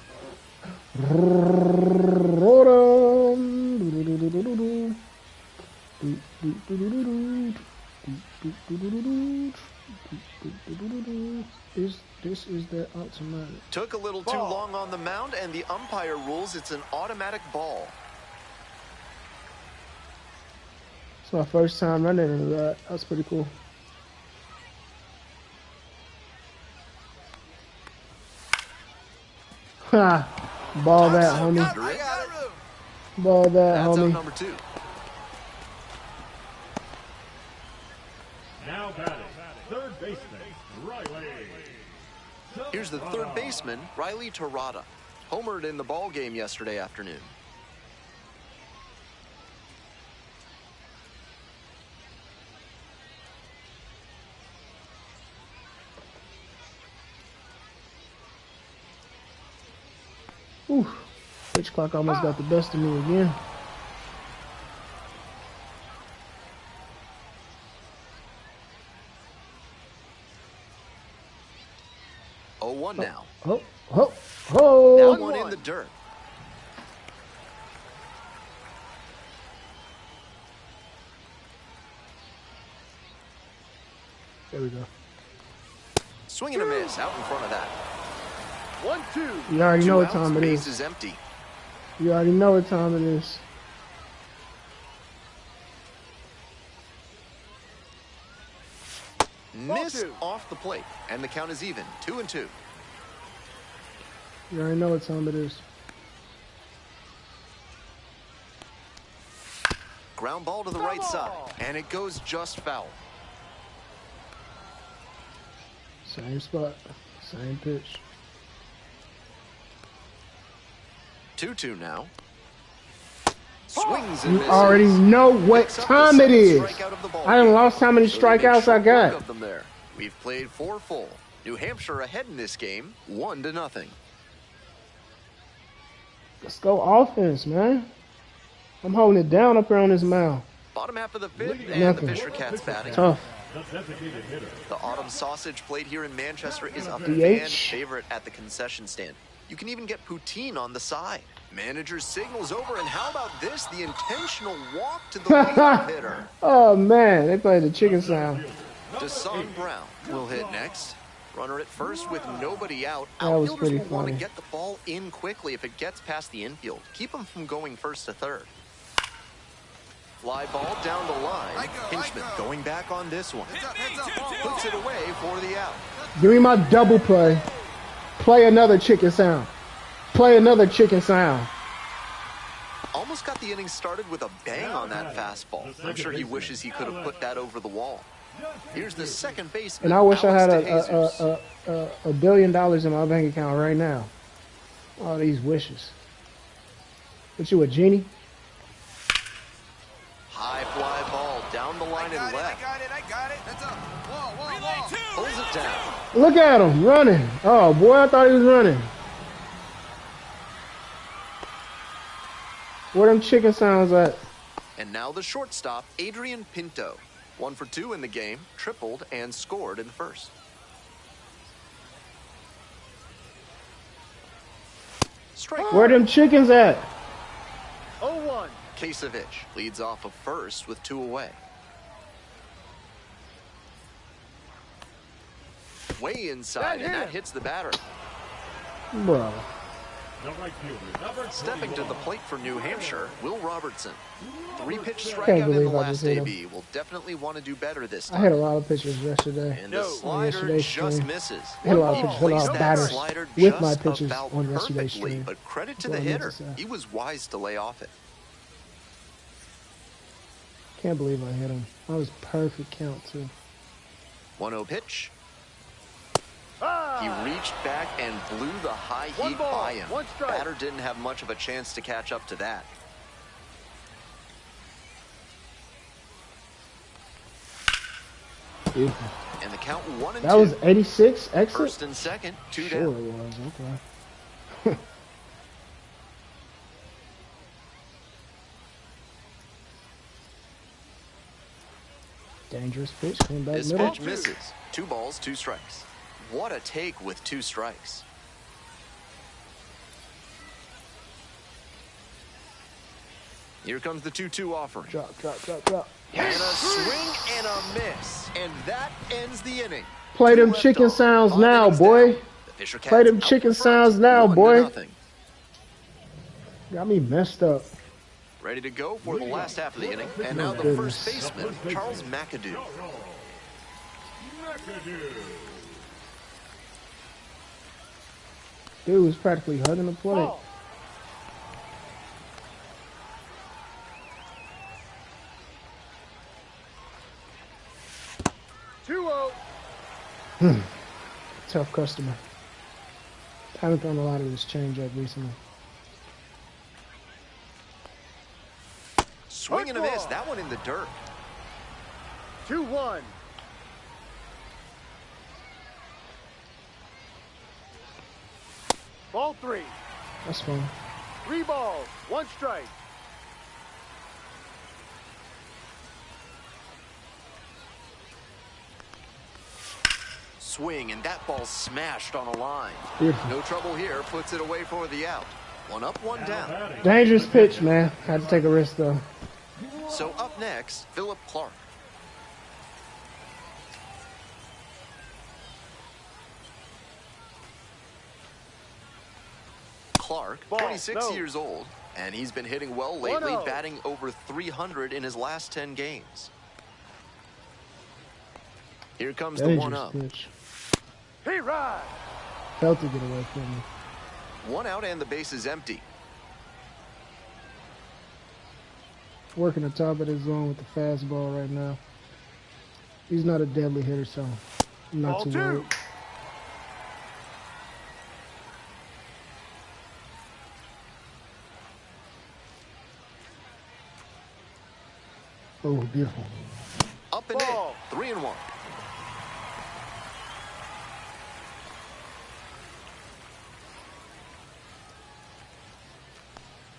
This is the automatic. Took a little too long on the mound, and the umpire rules it's an automatic ball. It's my first time running into that. That's pretty cool. Ha! Ball that, homie. Ball that, That's homie. out number 2. Now batting, third baseman, Riley. Here's the third baseman, Riley Torada. Homered in the ball game yesterday afternoon. Ooh, pitch clock almost got the best of me again. One now. Oh. Now one in the dirt. There we go. Swing and a miss out in front of that. 1-2. You already know what time it is. Base is empty. You already know what time it is. Missed off the plate, and the count is even, 2-2. You already know what time it is. Ground ball to the right side, and it goes just foul. Same spot, same pitch. 2-2 now. Swings and You misses. already know what time it is. I done lost how many strikeouts I got. Of them there. We've played 4 full. New Hampshire ahead in this game, 1-0. Let's go offense, man. I'm holding it down up here on this mound. Bottom half of the 5th, and the Fisher Cats batting. Tough. The Autumn Sausage plate here in Manchester is a DH. fan favorite at the concession stand. You can even get poutine on the side. Manager signals over, and how about this? The intentional walk to the leadoff hitter. Oh, man. They played the chicken sound. Deshaun Brown will hit next. Runner at first with nobody out. That was Outfielders pretty will want to funny. get the ball in quickly if it gets past the infield. Keep them from going first to third. Fly ball down the line. Hinchman going back on this one. Puts it away for the out. Give me my double play. Play another chicken sound. Play another chicken sound. Almost almost got the inning started with a bang on that fastball. I'm sure he wishes he could have put that over the wall. Here's the second baseman. And I wish Alex I had $1 billion in my bank account right now. All these wishes. What you, a genie? High fly ball down the line and left. I got it. That's up. Whoa. Pulls it down. Look at him running. Oh boy, I thought he was running. Where them chicken sounds at? And now the shortstop, Adrian Pinto. 1 for 2 in the game, tripled and scored in the first. Strike. Where them chickens at? 0-1. Kasevich leads off of first with 2 away. Way inside, and that hits the batter. Bro. Stepping to the plate for New Hampshire, Will Robertson. 3-pitch strikeout in the last AB. Will definitely want to do better this time. I hit a lot of pitches yesterday. And the slider just misses. I hit a lot of pitches, a lot of batters with my pitches on yesterday's perfectly, stream. but credit to the hitter. He was wise to lay off it. Can't believe I hit him. That was perfect count too. 1-0 pitch. He reached back and blew the high heat by him. Batter didn't have much of a chance to catch up to that. Beautiful. And the count 1-2. That was 86 exit? First and second, 2 sure down. It was, okay. Dangerous pitch, coming back This middle. pitch misses. 2 balls, 2 strikes. What a take with 2 strikes. Here comes the 2-2 offering. Drop. And a swing and a miss. And that ends the inning. Play them chicken sounds now, boy. Play them chicken sounds now, boy. Got me messed up. Ready to go for the last half of the inning. And now the first baseman, Charles McAdoo. Dude was practically hugging the plate. 2-0. Tough customer. Haven't thrown a lot of this changeup recently. Swing and a miss. That one in the dirt. 2-1. Ball 3. That's fine. 3 balls, 1 strike. Swing, and that ball smashed on a line. Beautiful. No trouble here. Puts it away for the out. 1 up, 1 down. Dangerous pitch, man. Had to take a risk, though. So up next, Philip Clark. Clark, 26 years old, and he's been hitting well lately, batting over 300 in his last 10 games. Here comes the 1-up. Pitch. Hey, ride. Felt to get away from me. 1 out and the base is empty. Working the top of his zone with the fastball right now. He's not a deadly hitter, so I'm not too worried. Oh, beautiful. Up and in. 3-1.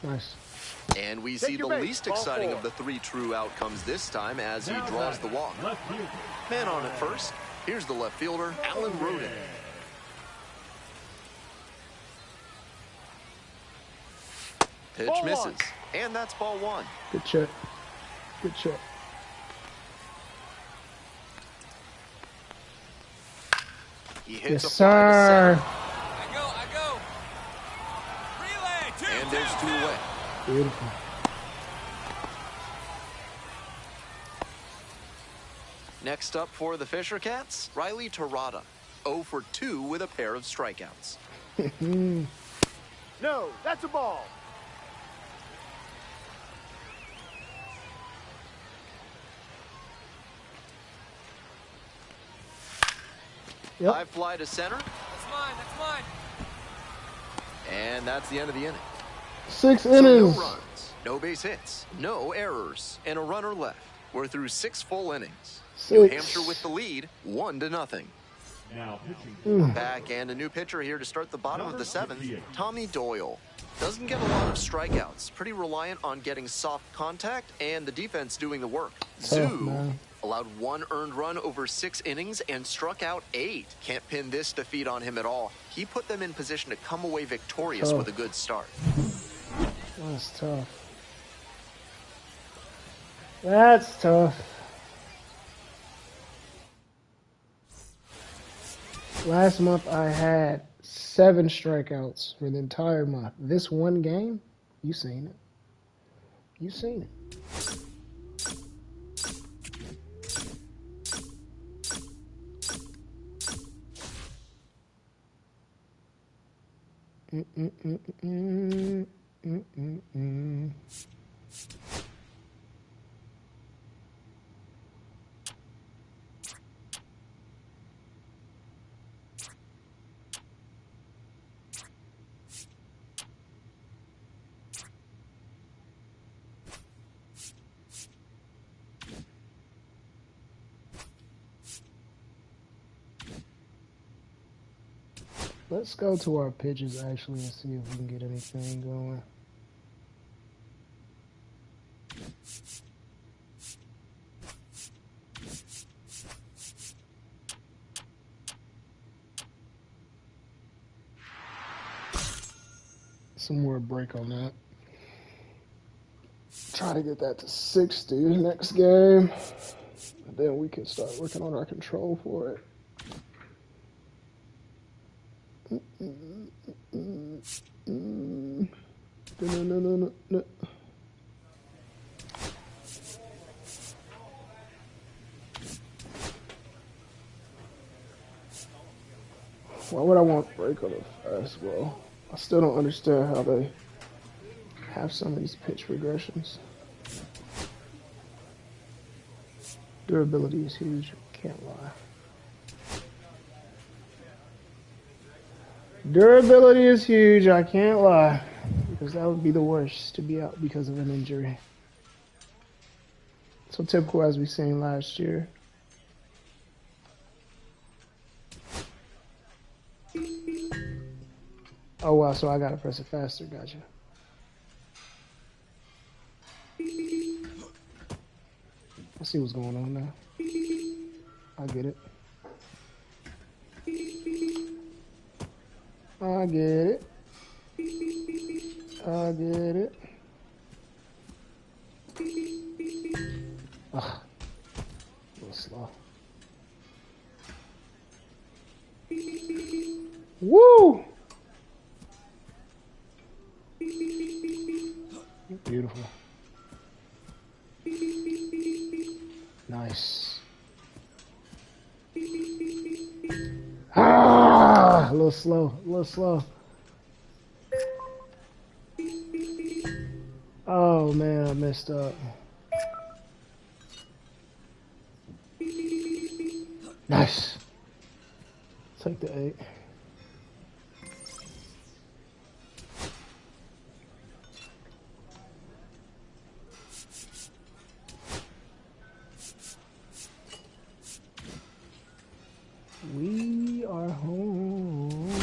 Nice. And we see the least exciting of the 3 true outcomes this time as he draws the walk. Man on at first. Here's the left fielder, Alan Roden. Pitch misses. And that's ball 1. Good check. Good check. He hits yes, sir. I go. Relay, and there's 2 away. Beautiful. Next up for the Fisher Cats, Riley Terada. 0 for 2 with a pair of strikeouts. No, that's a ball. Yep. High fly to center. That's mine. And that's the end of the inning. 6 innings. So no runs, no base hits, no errors, and a runner left. We're through 6 full innings. 6. New Hampshire with the lead, 1-0. Now pitching. Back and a new pitcher here to start the bottom of the 7th, Tommy Doyle. Doesn't get a lot of strikeouts, pretty reliant on getting soft contact and the defense doing the work. Zoo allowed 1 earned run over 6 innings and struck out 8. Can't pin this defeat on him at all. He put them in position to come away victorious with a good start. That's tough. That's tough. Last month I had 7 strikeouts for the entire month. This one game, you seen it. You seen it. Let's go to our pitches actually and see if we can get anything going. Some more break on that. Try to get that to 60 next game. And then we can start working on our control for it. No. Why would I want break on a fastball? I still don't understand how they have some of these pitch regressions. Durability is huge, can't lie. Durability is huge, I can't lie. Because that would be the worst, to be out because of an injury. So typical as we seen last year. Oh wow, so I gotta press it faster, gotcha. I see what's going on now. I get it. I get it. I get it. Ugh. A little slow. Woo! Beautiful. Nice. Ah! A little slow. A little slow. Oh man, I messed up. Nice. Take the 8. We are home.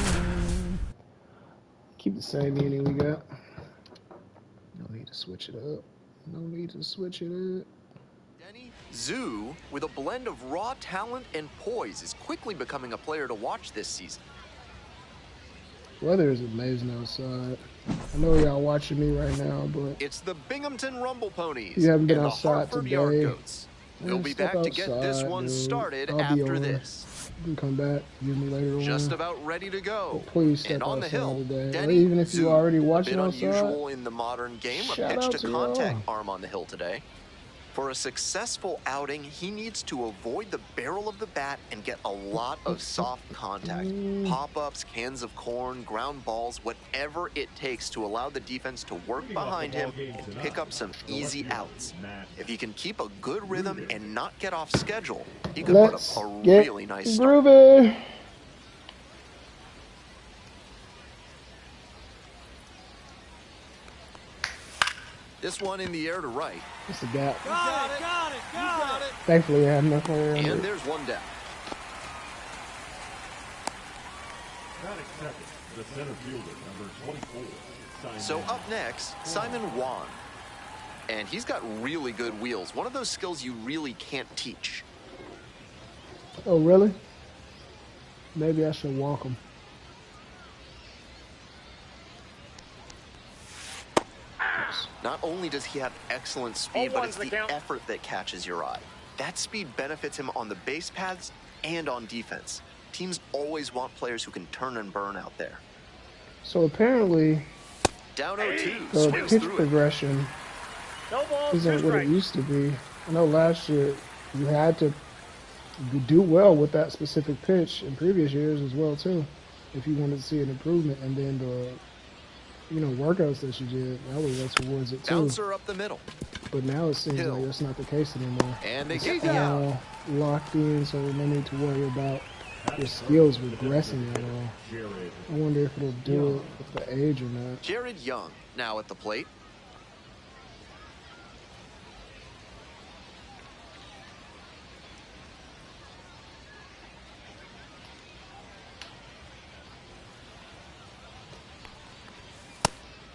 Keep the same inning we got. No need to switch it up. No need to switch it up. Zoo, with a blend of raw talent and poise, is quickly becoming a player to watch this season. Weather is amazing outside. I know y'all watching me right now, but it's the Binghamton Rumble Ponies you haven't been and outside the Hartford today. Yard Goats. We'll be back outside, to get this one started after this. You can come back, give me later on. Just about ready to go. But please step and on the hill, today. Denny, Even if Zoo, you're already watching a bit outside. unusual in the modern game, a pitch-to-contact arm on the hill today. For a successful outing, he needs to avoid the barrel of the bat and get a lot of soft contact. Pop-ups, cans of corn, ground balls, whatever it takes to allow the defense to work behind him and pick up some easy outs. If he can keep a good rhythm and not get off schedule, he could put up a really nice start. Groovy. This one in the air to right. It's a gap. Got it. Thankfully, I have nothing around And it. there's one down. Batting second, the center fielder, number 24. So up next, Simon Wan. And he's got really good wheels. One of those skills you really can't teach. Oh, really? Maybe I should walk him. Not only does he have excellent speed, but it's the effort that catches your eye. That speed benefits him on the base paths and on defense. Teams always want players who can turn and burn out there. So apparently, down 0-2, the swings pitch through progression isn't what it used to be. I know last year you had to do well with that specific pitch in previous years as well too, if you wanted to see an improvement. And then the workouts that you did, that was towards it too. Bouncer up the middle. But now it seems like that's not the case anymore. And they get all locked in, so no need to worry about your skills regressing at all. I wonder if it'll do it with the age or not. Jared Young now at the plate.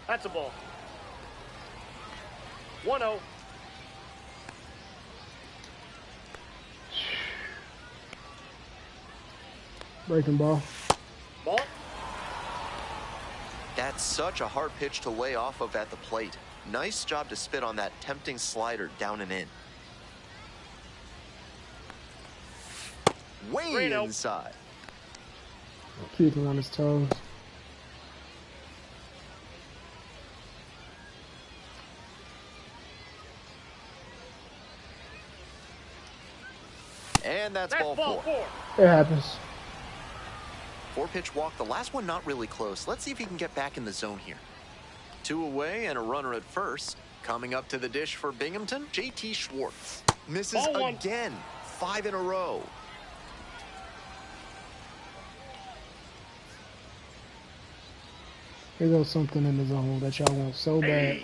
That's a ball. 1-0. Breaking ball. Ball. That's such a hard pitch to lay off of at the plate. Nice job to spit on that tempting slider down and in. Way inside. Keep him on his toes. And that's ball four. It happens. 4-pitch walk. The last one not really close. Let's see if he can get back in the zone here. 2 away and a runner at first. Coming up to the dish for Binghamton, JT Schwartz. Misses again. 5 in a row. Here goes something in the zone that y'all want so bad.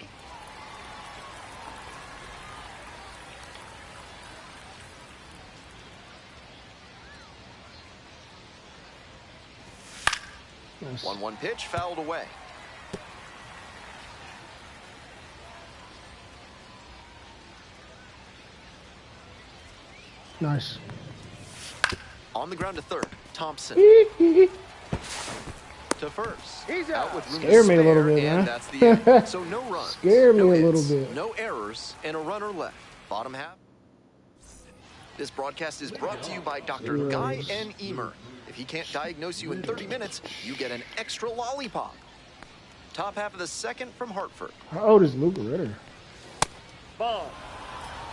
Nice. 1-1 pitch fouled away. Nice. On the ground to third, Thompson. To first. He's out with room to Scare me a spare, little bit, and man. that's the end. So no runs. Scare me no a hits, little bit. No errors, and a runner left. Bottom half. This broadcast is brought to you by Dr. Guy N. Emer. If he can't diagnose you in 30 minutes, you get an extra lollipop. Top half of the second from Hartford. How old is Luke Ritter? Ball.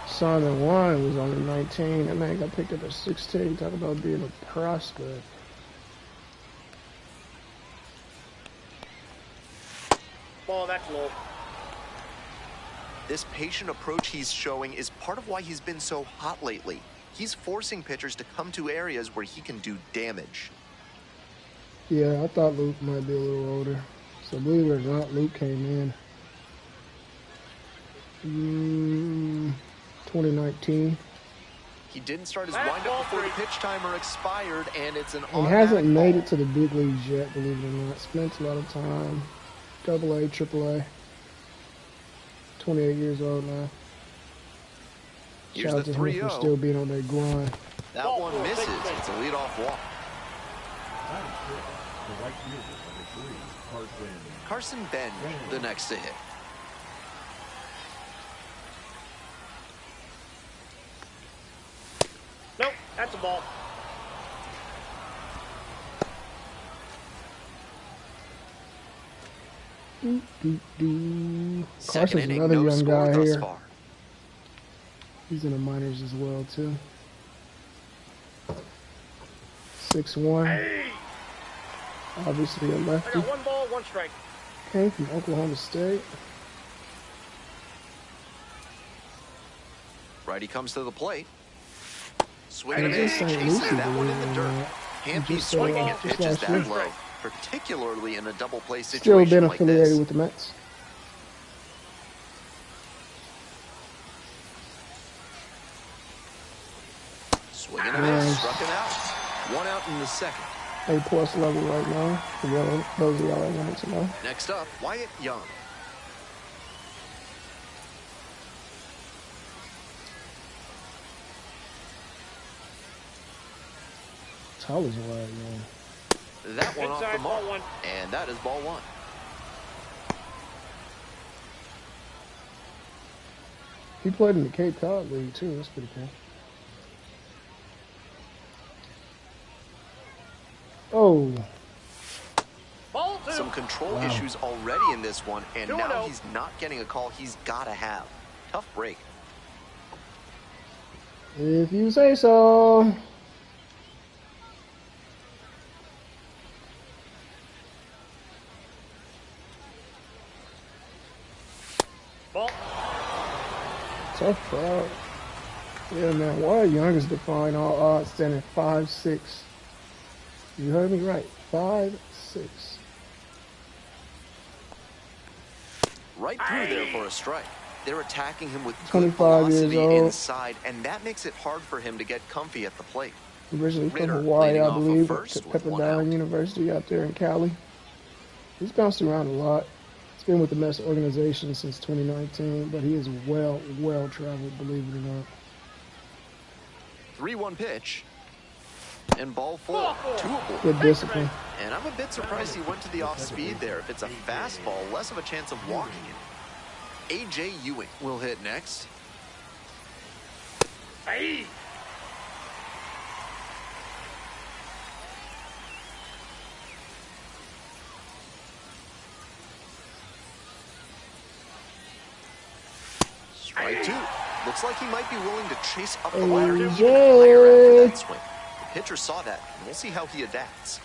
Simon Wine was only 19. That man got picked up at 16. Talk about being a prospect. Ball, that's low. This patient approach he's showing is part of why he's been so hot lately. He's forcing pitchers to come to areas where he can do damage. Yeah, I thought Luke might be a little older. So believe it or not, Luke came in 2019. He didn't start his windup before the pitch timer expired, and it's an He hasn't made it to the big leagues yet, believe it or not. Spent a lot of time. AA, AAA. 28 years old now. Here's Shout out the to him for 3-0. still being on their grind. That one misses. It's a leadoff walk. Batting fifth, the right fielder, number 3, Carson Benj, the next to hit. Nope, that's a ball. Second Carson's inning, another no young score guy thus here. far. He's in the minors as well, too. 6'1". Obviously a I lefty. got 1 ball, 1 strike. Came from Oklahoma State. Righty comes to the plate. Swinging And and just St. chases Lucie, that one in the believe it or dirt. not. Can't be Just, swinging at just pitches last year. that low, particularly in a double play Still situation been like affiliated this. with the Mets. Struck him out. 1 out in the second. A+ level right now. For those of y'all that wanted to know. Next up, Wyatt Young. Tall is Wyatt Young. That one off the mark. And that is ball 1. He played in the Cape Cod League too. That's pretty cool. Oh. Some control issues already in this one, and now he's not getting a call he's got to have. Tough break. If you say so. Ball. Tough crowd. Yeah, man. Wyatt Young is defying all odds, standing 5'6". You heard me right. 5'6". Right through there for a strike. They're attacking him with good 25 years velocity old. inside, and that makes it hard for him to get comfy at the plate. Originally from Ritter Hawaii, leading I off believe, at first at with 1 Pepperdine out. University out there in Cali. He's bounced around a lot. He's been with the Mets organization since 2019, but he is well traveled, believe it or not. 3-1 pitch. And ball 4. 2 aboard. Good discipline. And I'm a bit surprised he went to the off-speed there. If it's a fastball, less of a chance of walking it. A.J. Ewing will hit next. Hey. Strike 2. Looks like he might be willing to chase up the ladder even AJ. higher after that swing. The pitcher saw that, and we'll see how he adapts.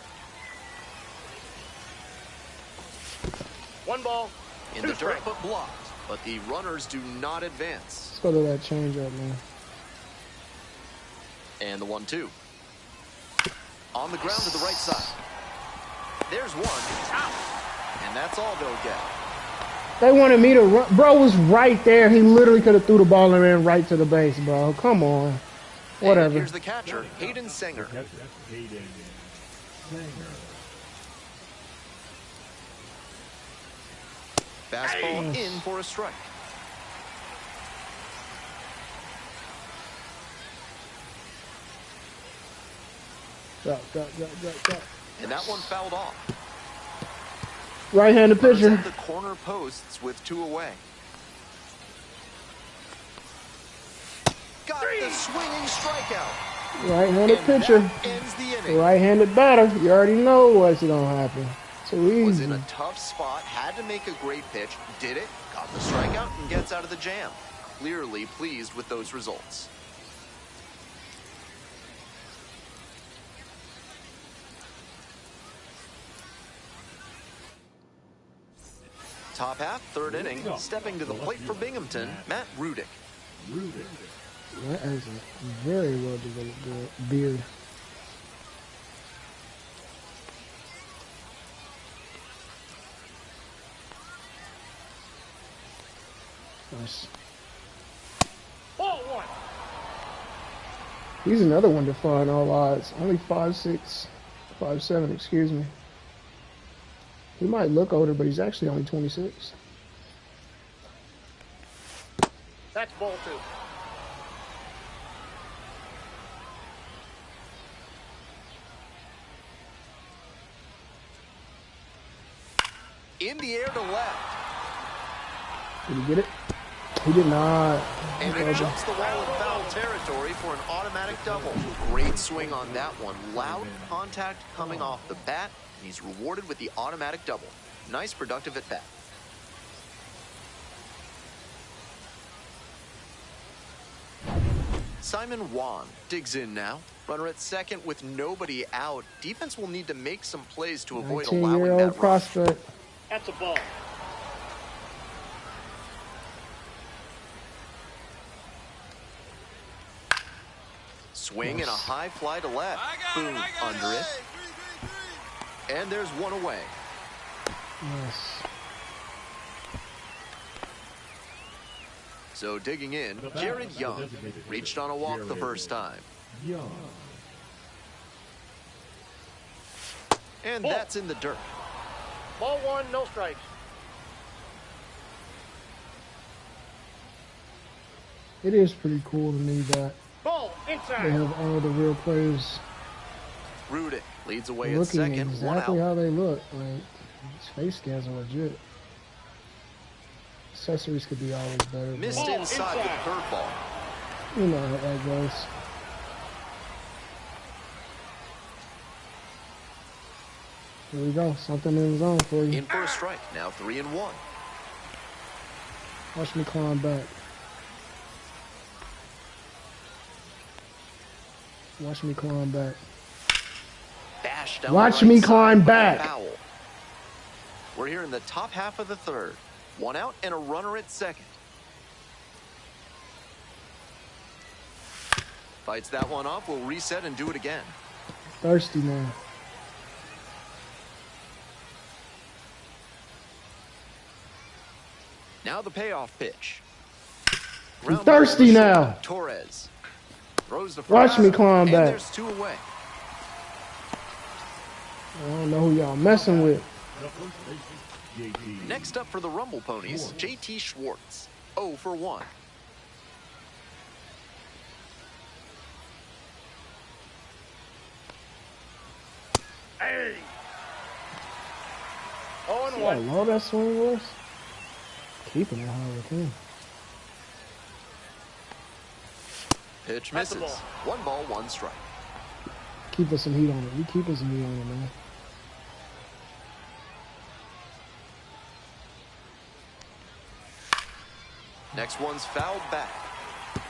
1 ball. In 2 the dirt, strikes. but blocked. But the runners do not advance. Let's go to that changeup, man. And the 1-2. On the ground to the right side. There's one. Out. And that's all they'll get. They wanted me to run. Bro was right there. He literally could have threw the ball and ran right to the base, bro. Come on. Whatever. And here's the catcher, Hayden Sanger. Hayden Sanger. Fastball in for a strike. Drop. And that one fouled off. Right-handed Runners pitcher. at the corner posts with 2 away. Got the swinging strikeout. Right-handed And pitcher. that ends the inning. Right-handed batter. You already know what's gonna happen. Too easy. Was in a tough spot, had to make a great pitch, did it, got the strikeout, and gets out of the jam. Clearly pleased with those results. Top half, 3rd inning, stepping to the plate for Binghamton, Matt Rudick. That is a very well developed beard. Nice. Ball 1. He's another one defying all odds. Only 5'6", 5'7", excuse me. He might look older, but he's actually only 26. That's ball 2. In the air to left. Did he get it? He did not. And it jumps the wall in foul territory for an automatic double. Great swing on that one. Loud contact coming off the bat. And he's rewarded with the automatic double. Nice productive at bat. Simon Wan digs in now. Runner at second with nobody out. Defense will need to make some plays to avoid allowing that 19-year-old run. prospect. That's a ball. Swing and a high fly to left. Boom, under it. And there's one away. Yes. So digging in, Jared Young reached on a walk the first time. Young. And that's in the dirt. Ball 1, no strikes. It is pretty cool to me that Ball inside. they have all the real players Rudick leads away at looking second. exactly how they look. Like, these face scans are legit. Accessories could be always better. Missed inside with the curveball. You know how that goes. Here we go. Something in the zone for you. In for a strike. Now 3-1. Watch me climb back. Watch me climb back. Bash down Watch the right me side climb with a back. foul. We're here in the top half of the third. 1 out and a runner at second. Fights that one off. We'll reset and do it again. Thirsty now. Now the payoff pitch. I'm thirsty now. Torres throws the first. Watch me climb back. And there's 2 away. I don't know who y'all messing with. Next up for the Rumble Ponies, JT Schwartz. 0 for 1. Hey. 0 See how 1. low that swing was? Keeping it high with him. Pitch That's the misses. ball. 1 ball, 1 strike. Keeping some heat on it. We keeping some heat on it, man. Next one's fouled back.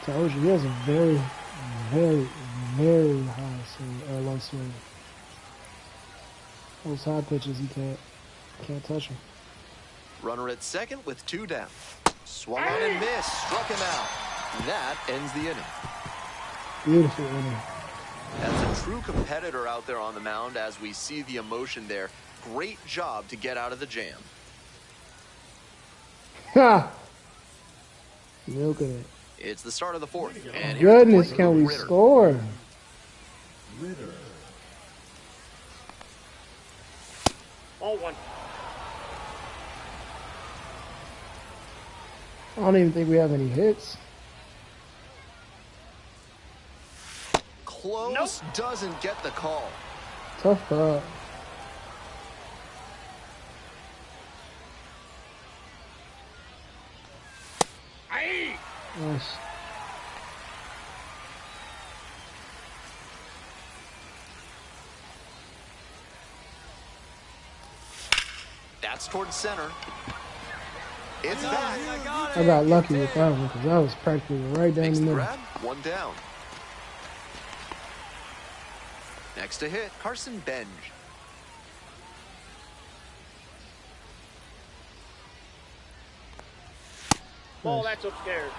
Told you, he has a very, very, very high swing, or low swing. Those high pitches, he can't touch them. Runner at second with 2 down. Swung on and missed. Struck him out. That ends the inning. Beautiful inning. That's a true competitor out there on the mound as we see the emotion there. Great job to get out of the jam. Ha! Milking it. It's the start of the 4th. And Goodness, can we score? Ball 1. I don't even think we have any hits. Close. Nope. Doesn't get the call. Tough crowd. Hey. Nice. That's towards center. It's back. I got lucky with that one because that was practically right down Makes the the middle. grab. 1 down. Next to hit, Carson Benj. Ball, Nice. that's upstairs.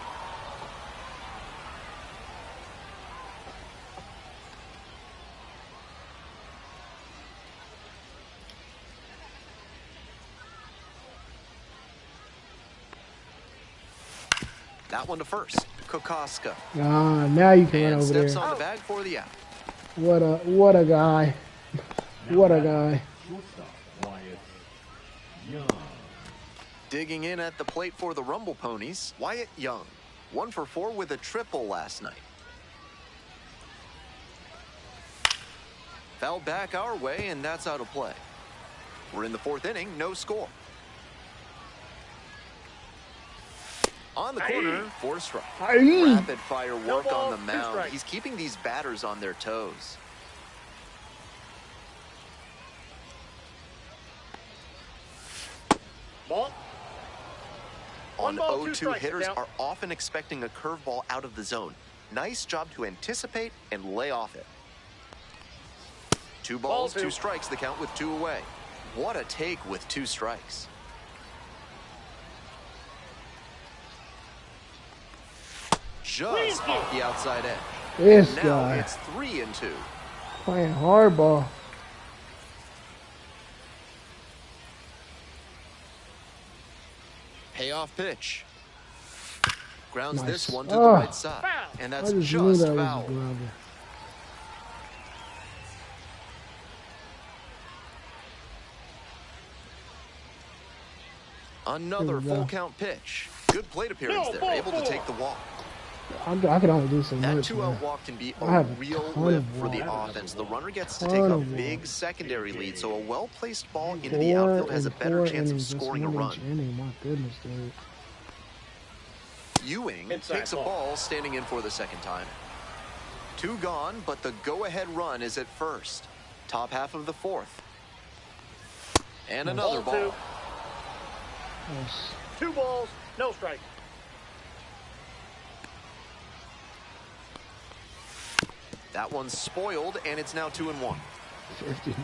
That one to first. Kokoska. Ah, now you can run And over steps there. on the bag for the out. What a guy. What a guy. Digging in at the plate for the Rumble Ponies, Wyatt Young. 1 for 4 with a triple last night. Fouled back our way, and that's out of play. We're in the 4th inning, no score. On the corner, 4 strike. Rapid fire work ball, on the 2 mound. strikes. He's keeping these batters on their toes. Ball. On 1 ball, 2 0-2, strikes, hitters down. are often expecting a curveball out of the zone. Nice job to anticipate and lay off it. 2 balls, Ball 2. 2 strikes, the count with 2 away. What a take with 2 strikes. Just off the outside edge. This Now guy it's 3-2. playing hardball. Payoff pitch. Grounds Nice. this one to the Oh. right side. Foul. And I that's just knew just that was a foul. grounder. Another full count pitch. Good plate appearance there, able to take the walk. I can only do so that much. That 2-out walk can be a real lift for the offense. The runner gets to take a big secondary lead, so a well-placed ball into the outfield has a better chance of scoring a run. My goodness, dude. Ewing takes a ball standing in for the second time. 2 gone, but the go-ahead run is at first. Top half of the 4th. And another ball. 2 balls, no strike. That one's spoiled, and it's now 2-1. 59.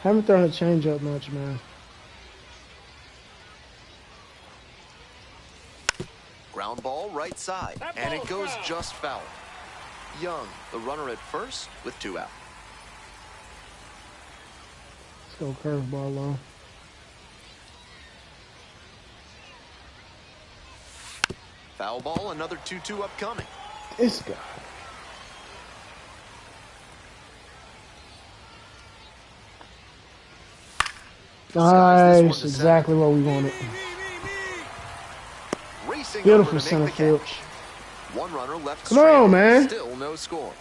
Haven't thrown a changeup much, man. Ground ball right side, and it goes just foul. Young, the runner at first with 2 out. Let's go curveball long. Foul ball, another 2-2 upcoming. This guy. Nice, exactly what we wanted. Racing beautiful center field. One runner left. Come on, man. Still no score.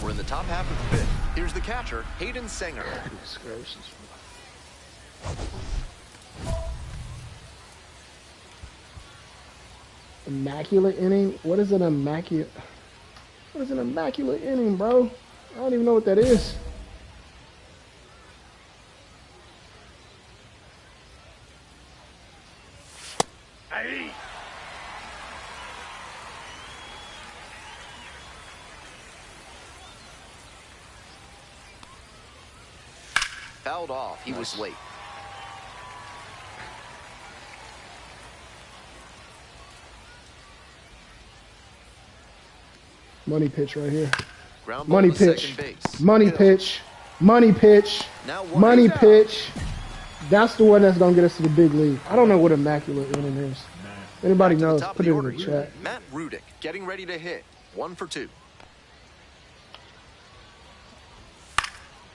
We're in the top half of the 5th. Here's the catcher, Hayden Sanger. Goodness gracious. Immaculate inning? What is an immaculate? What is an immaculate inning, bro? I don't even know what that is. Hey. Fouled off. He was late. Money pitch right here. Ground money ball pitch. Base. Money pitch. Money pitch. Money pitch. That's the one that's going to get us to the big league. I don't know what immaculate inning is. Anybody knows, put it in the chat. Matt Rudick getting ready to hit. 1 for 2.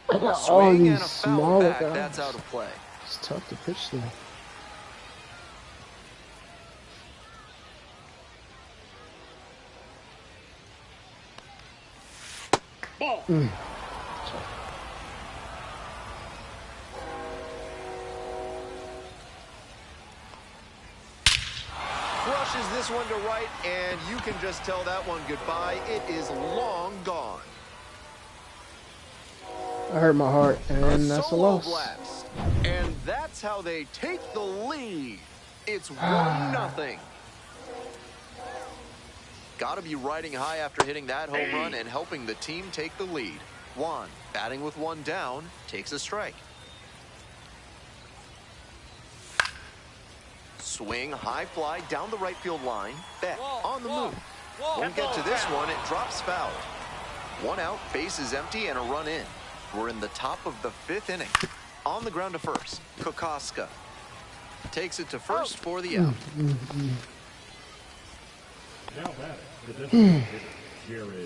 I got all Swing these and a foul smaller back. guys. That's out of play. It's tough to pitch still. Ball. Crushes this one to right, and you can just tell that one goodbye. It is long gone. I hurt my heart, and that's a loss. Blast. And that's how they take the lead. It's 1-0. Got to be riding high after hitting that home run and helping the team take the lead. Juan, batting with 1 down, takes a strike. Swing, high fly down the right field line. Beck on the move. Won't get to this one. It drops foul. 1 out, base is empty, and a run in. We're in the top of the 5th inning. On the ground to first, Kokoska takes it to first for the out.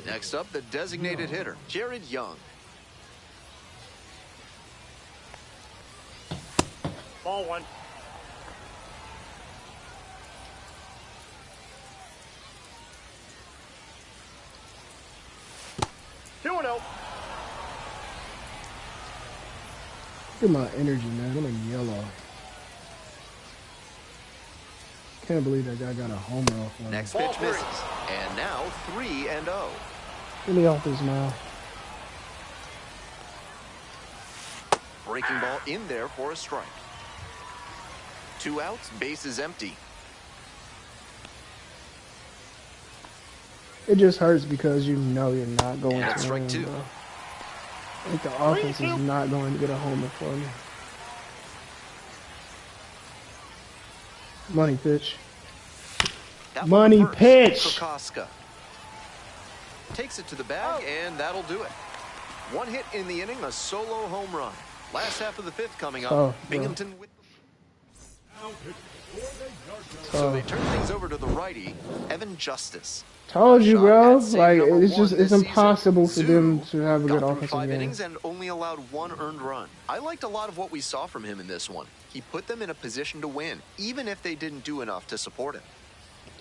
Next up, the designated hitter, Jared Young. Ball 1. Look at my energy, man. I'm in yellow. Can't believe that guy got a homer off one. Next pitch misses. And now 3-0. Get me off this now. Breaking ball in there for a strike. 2 outs, base is empty. It just hurts because you know you're not going to strike win, 2. bro. I think the offense is not going to get a homer for me. Money pitch. Money pitch. Kokoska takes it to the bag, and that'll do it. 1 hit in the inning, a solo home run. Last half of the 5th coming up. Binghamton with the... So they turn things over to the righty, Evan Justice. Told you, bro. Like It's impossible for them to have a good got offensive through 5 game. innings and only allowed 1 earned run. I liked a lot of what we saw from him in this one. He put them in a position to win, even if they didn't do enough to support him.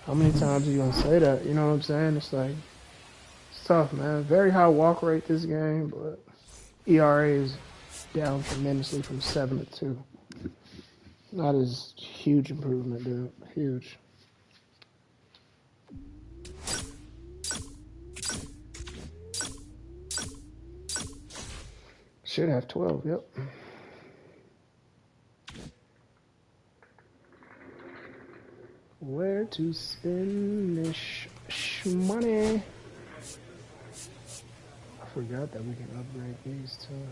How many times are you gonna say that? You know what I'm saying? It's like it's tough, man. Very high walk rate this game, but ERA is down tremendously from 7 to 2. That is huge improvement, dude. Huge. Should have 12, yep. Where to spend this money? I forgot that we can upgrade these too.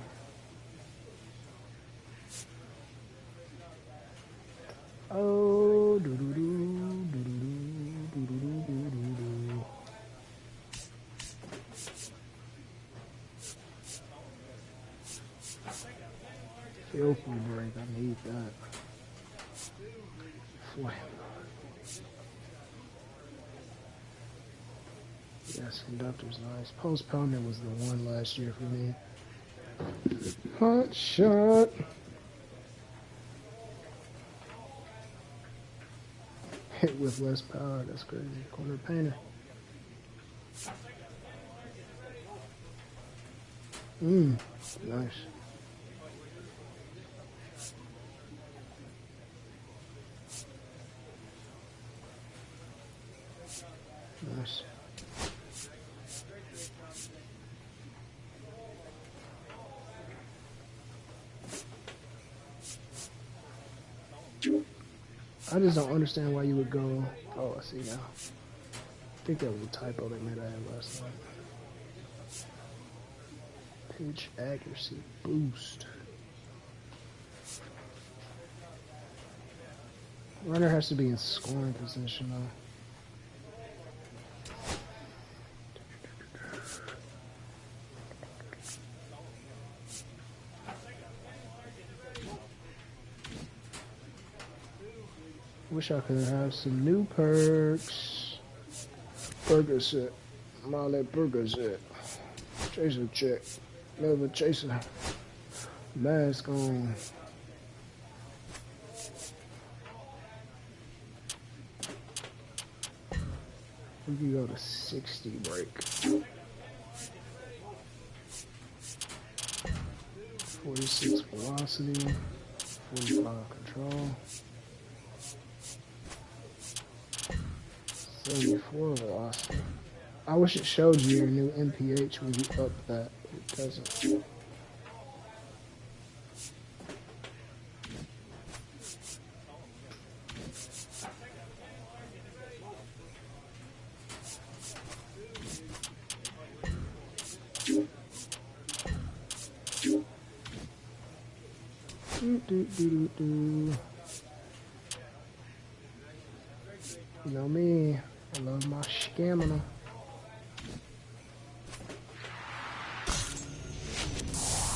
Oh, do do do do do do do do do do. Filthy break, I need that. Flame. Yes, conductor's nice. Postponement was the one last year for me. Hot shot. Hit with less power, that's crazy. Corner painter. Nice. Nice. I just don't understand why you would go. Oh, I see now. I think that was a typo they made I had last night. Pitch accuracy boost. Runner has to be in scoring position though. Wish I could have some new perks. Burger set. Molly burger set. Chaser check. Never chaser. Mask on. We can go to 60 break. 46 velocity. 45 control. 74 velocity. I wish it showed you your new MPH when you up that. It doesn't. You know me, I love my stamina.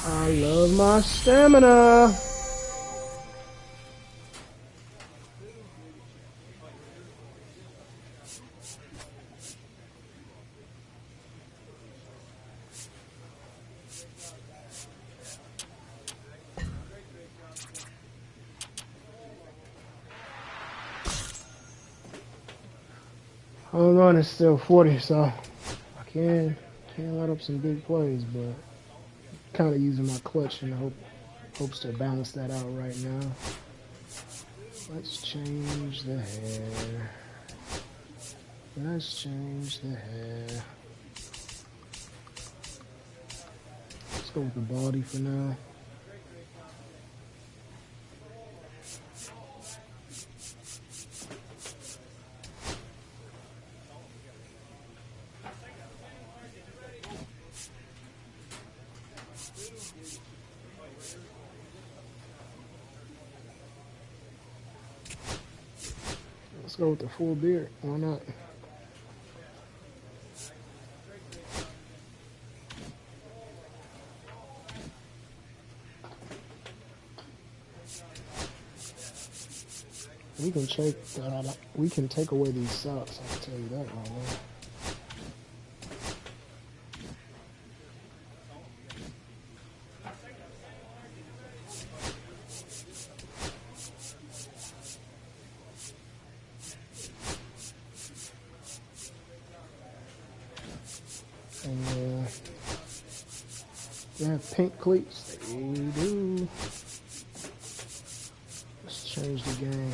I love my stamina. Hold on, it's still 40, so I can let up some big plays, but kind of using my clutch in hopes to balance that out right now. Let's change the hair. Let's change the hair. Let's go with the body for now. Let's go with the full beard. Why not? We can take away these socks. I can tell you that right now. They have pink cleats. They do. Let's change the game.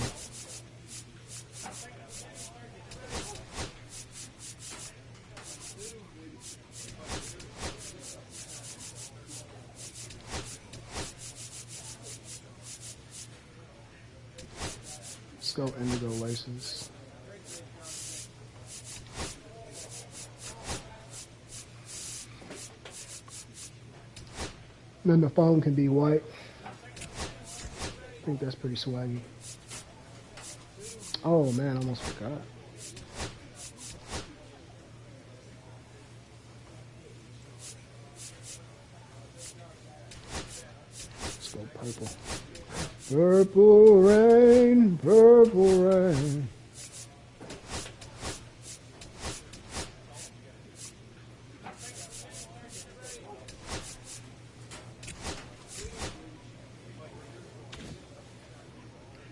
Let's go indigo laces. Then the phone can be white. I think that's pretty swaggy. Oh man, I almost forgot. Let's go purple. Purple rain, purple rain.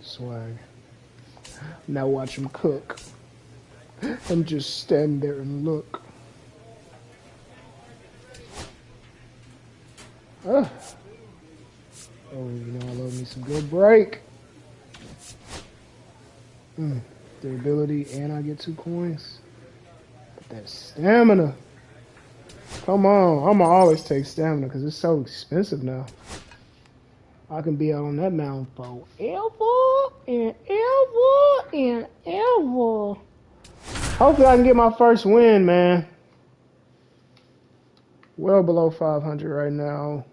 Swag. Now watch him cook. And just stand there and look. Oh, you know I love me some good break. Durability, and I get 2 coins. But that stamina. Come on, I'ma always take stamina because it's so expensive now. I can be out on that mountain forever and ever and ever. Hopefully I can get my first win, man. Well below 500 right now.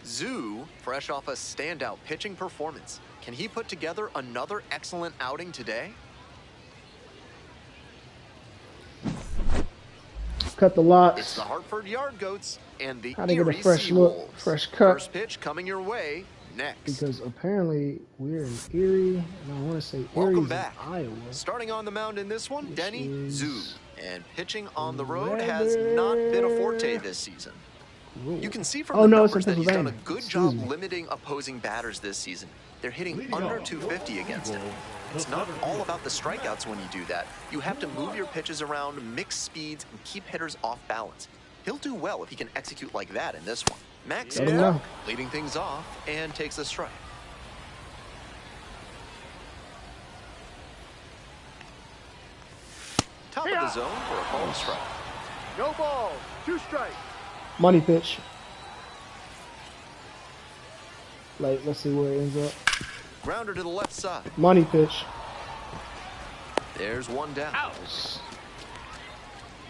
Zoo, fresh off a standout pitching performance. Can he put together another excellent outing today? Cut the locks. It's the Hartford Yard Goats and the How to get a Erie fresh Seawolves. look, fresh cut. First pitch coming your way next. Because apparently we're in Erie, and I want to say Welcome Erie's back. in Iowa. Starting on the mound in this one, Denny is Zoo. And pitching on the road has not been a forte this season. You can see from the numbers that he's done a good job limiting opposing batters this season. They're hitting under 250 against him. It's not all about the strikeouts when you do that. You have to move your pitches around, mix speeds, and keep hitters off balance. He'll do well if he can execute like that in this one. Max leading things off and takes a strike. Top of the zone for a called strike. No ball, 2 strikes. Money pitch. Like, let's see where it ends up. Grounder to the left side. Money pitch. There's one down. Out.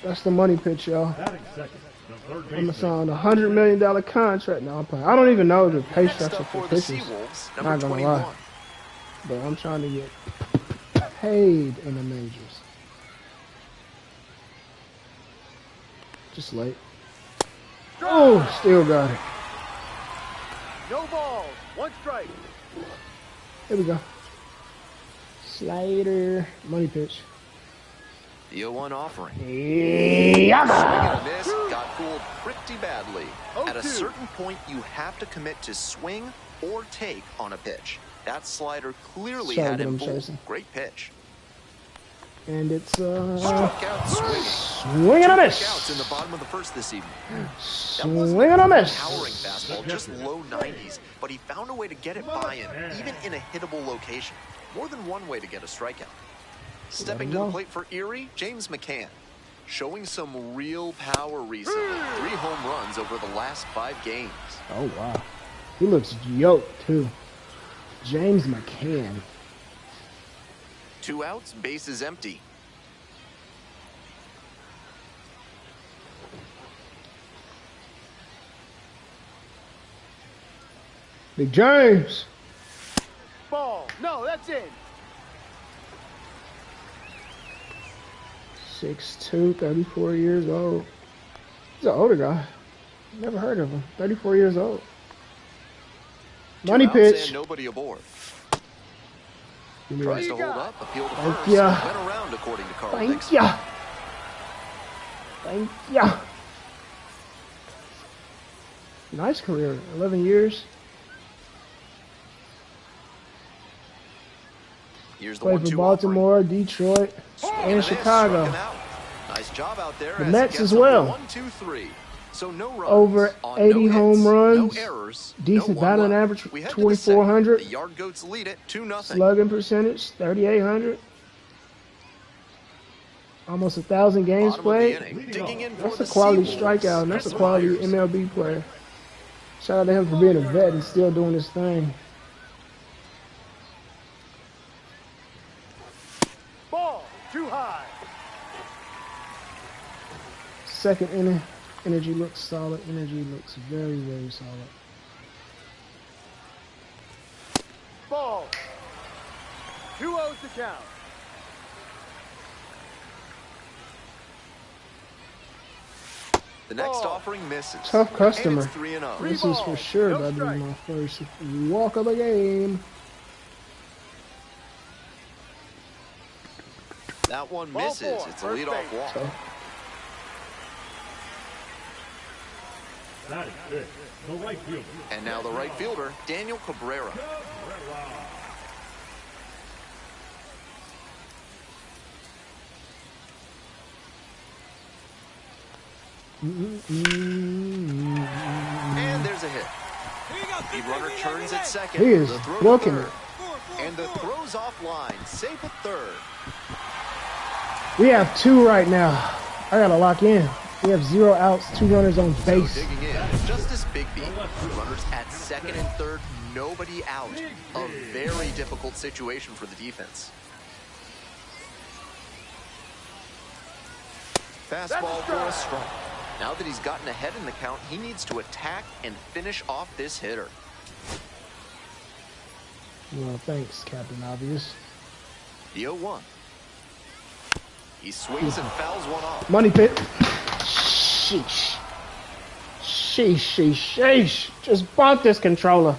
That's the money pitch, y'all. I'm gonna sign $100 million contract. No, I'm playing. I don't even know the pay Next structure up for for the pitchers. Seawolves, Not number gonna 21. lie, but I'm trying to get paid in the majors. Just late. Oh, still got it. No ball, 1 strike. Here we go. Slider, money pitch. The 0-1 offering. Yeah. Swing and a miss, got fooled pretty badly. At a 0-2. certain point, you have to commit to swing or take on a pitch. That slider clearly had him fooled. Great pitch. And it's Struck out swinging. swing and a 2 miss. strikeouts in the bottom of the first this evening. That Swing wasn't and a a miss. towering fastball, just low 90s, but he found a way to get it by him, even in a hittable location. More than one way to get a strikeout. Stepping to the plate for Erie, James McCann. Showing some real power recently. 3 home runs over the last 5 games. Oh wow, he looks yoked too. James McCann. 2 outs, base is empty. Big James. Ball. No, that's in. 6'2", 34 years old. He's an older guy. Never heard of him. 34 years old. Money pitch. And nobody aboard. Give me Tries that. to hold up, appeal to Thank first. ya. Went around according to Carl Thank Dixon. ya. Thank ya. Nice career. 11 years. Here's the Played 1-2 for Baltimore, Detroit, and Chicago. Nice job out there. The as Mets he gets as well. number 1, 2, 3. So no runs, over 80 no home hits, runs, no errors, decent no batting left. average, We head to the 2,400. The Yard Goats lead it 2-0. Slugging percentage, 3,800. Almost 1,000 games played. That's a quality strikeout, and that's a quality MLB player. Shout out to him for being a vet and still doing his thing. Ball, too high. Second inning, energy looks solid. Energy looks very, very solid. Ball. 2-0 to count. The next offering misses. Tough customer. And it's 3-0. This is for sure about to be my first walk of the game. That one misses. It's a leadoff walk. So. That is it. The right fielder. And now the right fielder, Daniel Cabrera. And there's a hit. The runner turns at second. He is booking it. And the throw's offline. Safe at third. We have 2 right now. I gotta lock in. We have 0 outs, 2 runners on base. So digging in, Justice Bigby. Runners at second and third, nobody out. A very difficult situation for the defense. Fastball for a strike. Now that he's gotten ahead in the count, he needs to attack and finish off this hitter. Well, thanks, Captain Obvious. The 0-1. He swings and fouls one off. Money pit. Sheesh. Sheesh, sheesh, sheesh. Just bought this controller.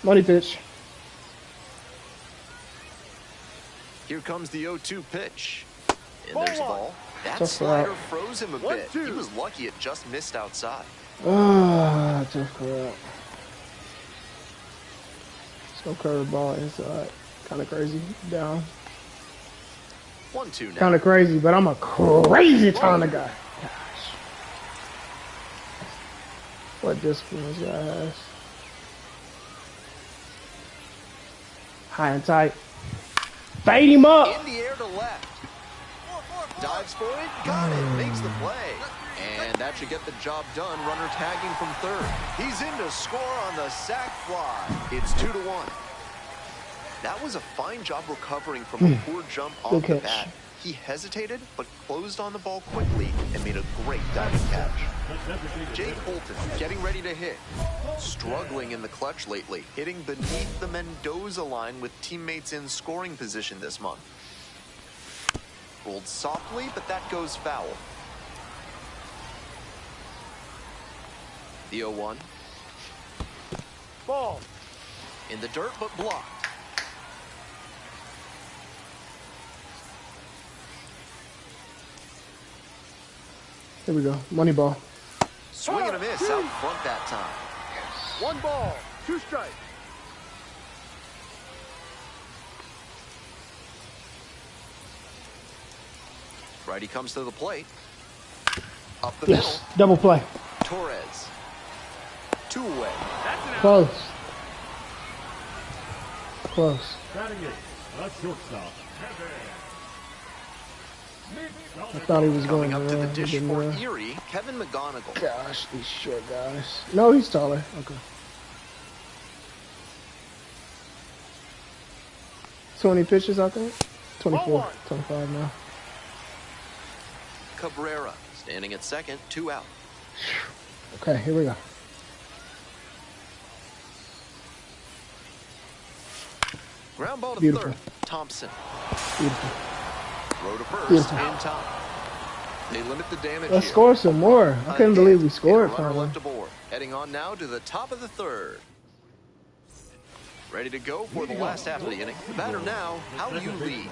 Money pitch. Here comes the 0-2 pitch. And there's a ball. That Tough slider route. froze him a bit. He was lucky it just missed outside. Ah, tough crap. Let's go curveball inside. Kind of crazy. Down. 1-2 now. Kind of crazy, but I'm a crazy kind of guy. Gosh. What discipline this guy has. High and tight. Fade him up. In the air to left. Dives for it. Got it. Makes the play. And that should get the job done. Runner tagging from third. He's in to score on the sac fly. It's 2-1. That was a fine job recovering from a poor jump off the bat. He hesitated, but closed on the ball quickly and made a great diving catch. Jake Holton getting ready to hit. Struggling in the clutch lately, hitting beneath the Mendoza line with teammates in scoring position this month. Rolled softly, but that goes foul. The 0-1. Ball. In the dirt, but blocked. Here we go. Money ball. Swing and a miss out front that time. 1 ball, 2 strikes. Righty comes to the plate. Up the Yes. middle. Double play. Torres. 2 away. Close. Close. Batting it, a shortstop. I thought he was going Coming up to the he dish didn't for run. Erie, Kevin McGonigal. Gosh, these short guys. No, he's taller. Okay. 20 pitches, I think. 24, 25 now. Cabrera standing at second, 2 out. Okay, here we go. Ground ball to Beautiful. third. Thompson. Beautiful. Throw to first Beautiful. in time. They limit the damage Let's here. score some more. I couldn't believe we scored Runner finally. left aboard. Heading on now to the top of the third. Ready to go for the last half of the inning. The batter now, how do you lead?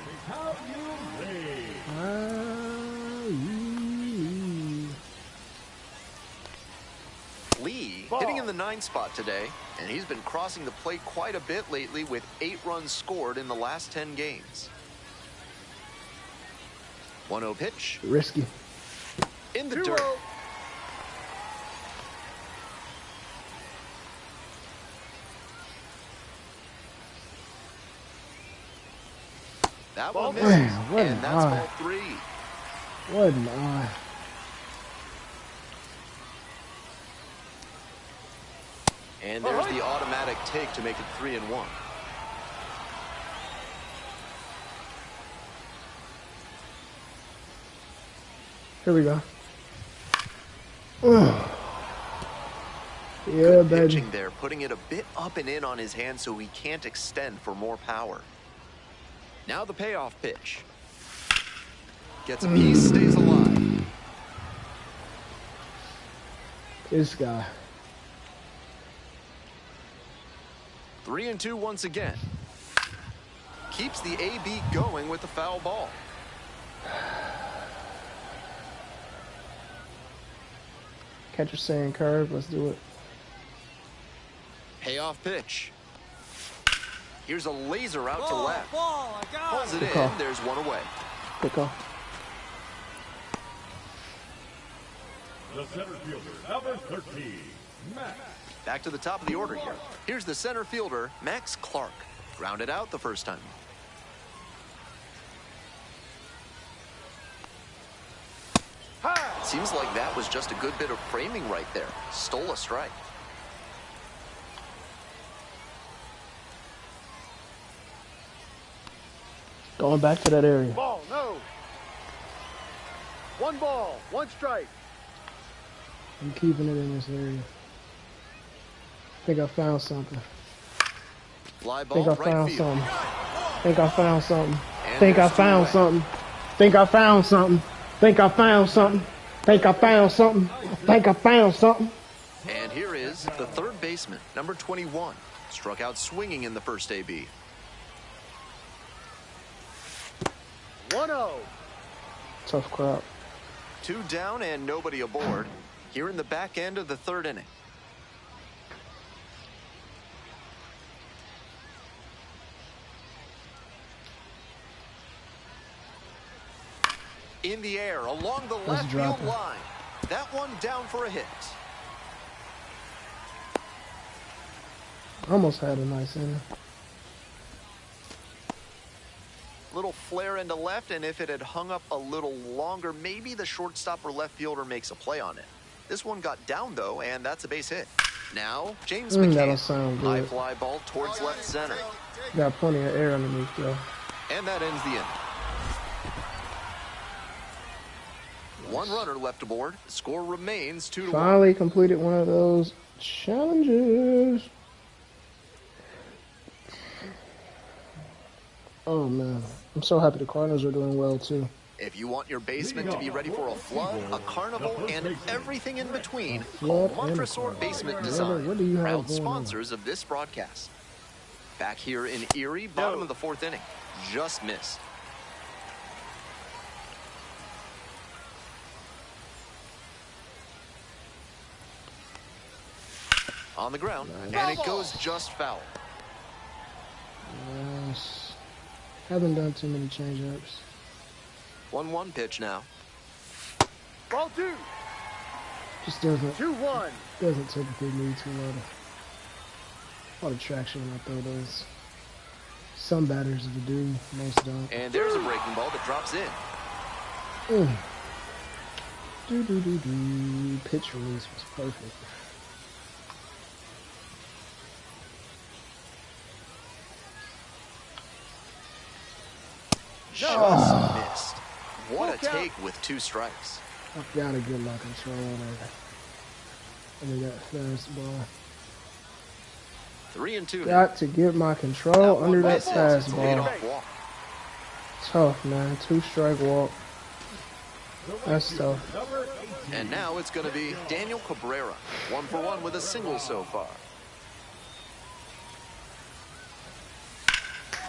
Lee hitting in the 9th spot today, and he's been crossing the plate quite a bit lately with 8 runs scored in the last 10 games. 1-0 pitch. Risky. in the dirt. That one misses, and that's ball 3. What an eye. And there's the automatic take to make it 3-1. Here we go. Yeah, baby. Pitching there, putting it a bit up and in on his hand so he can't extend for more power. Now the payoff pitch. Gets a piece, stays alive. This guy. 3-2 once again. Keeps the AB going with the foul ball. Catcher saying curve. Let's do it. Payoff pitch. Here's a laser out to left. Pulls it Good in. call. There's one away. Good call. The center fielder, number 13, Max. Back to the top of the order here. Here's the center fielder, Max Clark. Grounded out the first time. Seems like that was just a good bit of framing right there. Stole a strike. Going back to that area. Ball, no. 1 ball, 1 strike. I'm keeping it in this area. Think I found something. Fly ball, Think I right found field. something. Think I found something. And Think I there's found 2 away. something. Think I found something. Think I found something. Think I found something. Think I found something. And here is the third baseman, number 21. Struck out swinging in the first AB. 1-0. Tough crowd. 2 down and nobody aboard. Here in the back end of the third inning. In the air, along the left field line. That one down for a hit. Almost had a nice inning. Little flare into left, and if it had hung up a little longer, maybe the shortstop or left fielder makes a play on it. This one got down, though, and that's a base hit. Now, James That'll McCann. sound High good. fly ball towards left center. Got plenty of air underneath though. And that ends the inning. 1 runner left aboard. The score remains 2-1. Finally completed one of those challenges. Oh man, I'm so happy the Cardinals are doing well too. If you want your basement to be ready for a flood, a carnival, and everything in between, flood call and a Montresor carnival. Basement Brother, Design, what do you have proud going on? sponsors of this broadcast. Back here in Erie, bottom of the 4th inning. Just missed. On the ground, and it goes just foul. Yes. Haven't done too many change-ups. 1-1 pitch now. Ball 2. Just doesn't 2-1. typically need too lot of traction when I throw those. Some batters do, most don't. And there's a breaking ball that drops in. Pitch release was perfect. Just missed. What a take with 2 strikes. I've got to get my control there. And we got fastball. 3-2. Got to get my control under that It's a leadoff fastball. walk. Tough, man. 2-strike walk. That's tough. And now it's going to be Daniel Cabrera. 1 for 1 with a single so far.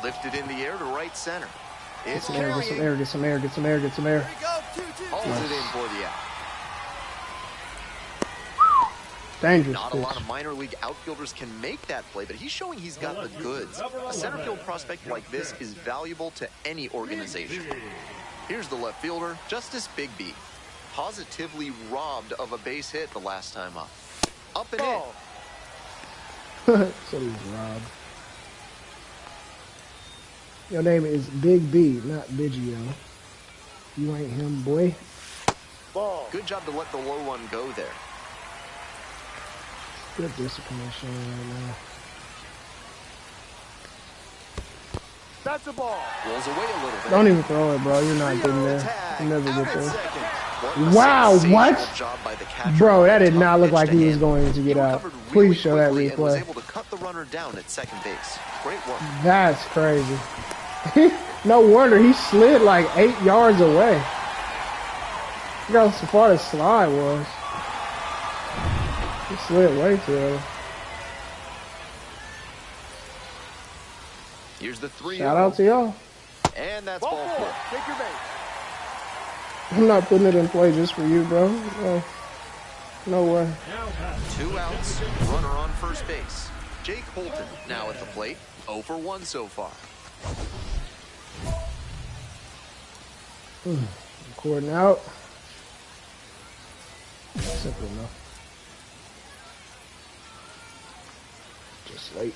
Lifted in the air to right center. It's Get some air, get some carrying. air, get some air, get some air, get some air. Hauls it in for the out. Dangerous Not a pitch. lot of minor league outfielders can make that play, but he's showing he's got the goods. A center field prospect like this is valuable to any organization. Here's the left fielder, Justice Bigby. positively robbed of a base hit the last time up. Up and Ball. in. So he's robbed. Your name is Big B, not Biggio. You ain't him, boy. Ball. Good job to let the low one go there. Good discipline showing right now. That's a ball. Rolls away a little bit. Don't even throw it, bro. You're not getting there. You never get there. What Wow, a what? job by the catcher. Bro, that did Tough not look pitch like to he was him. going to get He out. recovered Please really show that quickly and was replay. able to cut the runner down at second base. Great work. That's crazy. No wonder he slid like 8 yards away. Look how far the slide was. He slid way too early. Here's the 3-0. Shout out to y'all. And that's Ball ball 4. 4. Take your base. I'm not putting it in play just for you, bro. No, no way. 2 outs, runner on first base. Jake Holton now at the plate, 0 for 1 so far. Recording out. Simple enough. Just late.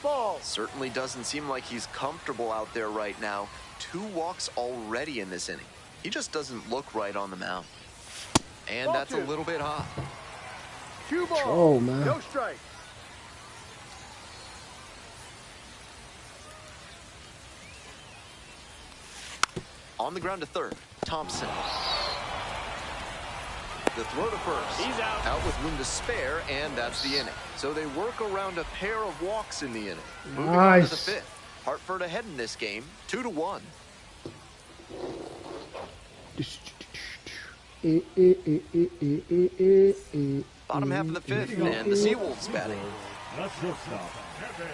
Ball. Certainly doesn't seem like he's comfortable out there right now. 2 walks already in this inning. He just doesn't look right on the mound. And Ball that's 2. a little bit hot. 2 balls. Oh, man. No strike. On the ground to third, Thompson. The throw to first. He's out. Out with room to spare, and that's the inning. So they work around a pair of walks in the inning. Moving on to the Nice. 5th. Hartford ahead in this game, 2-1. Bottom half of the 5th, and the Seawolves batting. The shortstop, Kevin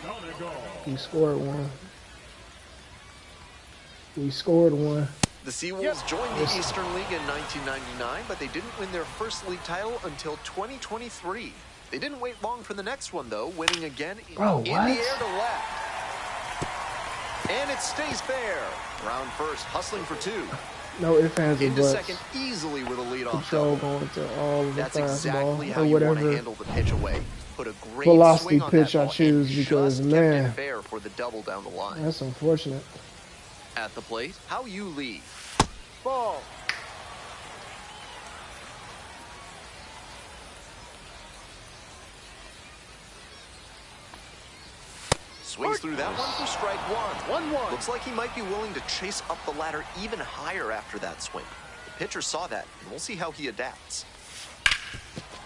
McGonigal. We scored one. We scored one. The Seawolves joined the Eastern League in 1999, but they didn't win their first league title until 2023. They didn't wait long for the next one, though, winning again in Bro, the what? air to left. And it stays fair. Round first, hustling for 2. No ifs, ands, or Into buts. second easily with a leadoff Control double. going to all of the That's exactly fastball how or you want to whatever handle the pitch away. Put a great velocity swing on pitch that I ball choose and because, just kept man. it fair for the double down the line. That's unfortunate. At the plate, how you lead. Ball. Swings through that one for strike 1. 1-1. Looks like he might be willing to chase up the ladder even higher after that swing. The pitcher saw that, and we'll see how he adapts.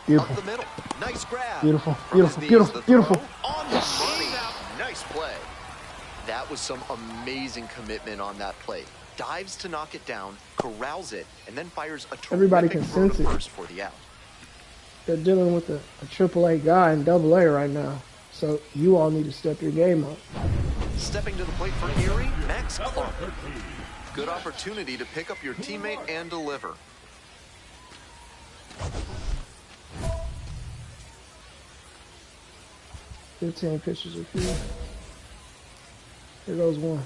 Beautiful. Up the middle. Nice grab. Beautiful, From his beautiful, knees, beautiful, the beautiful. throw on the money. Nice play. That was some amazing commitment on that play. Dives to knock it down, corrals it, and then fires a Everybody terrific can throw sense to it. first for the out. They're dealing with a AAA guy in AA right now. So you all need to step your game up. Stepping to the plate for Erie, Max Clark. Good opportunity to pick up your teammate and deliver. $15 pitches of you. Here goes one.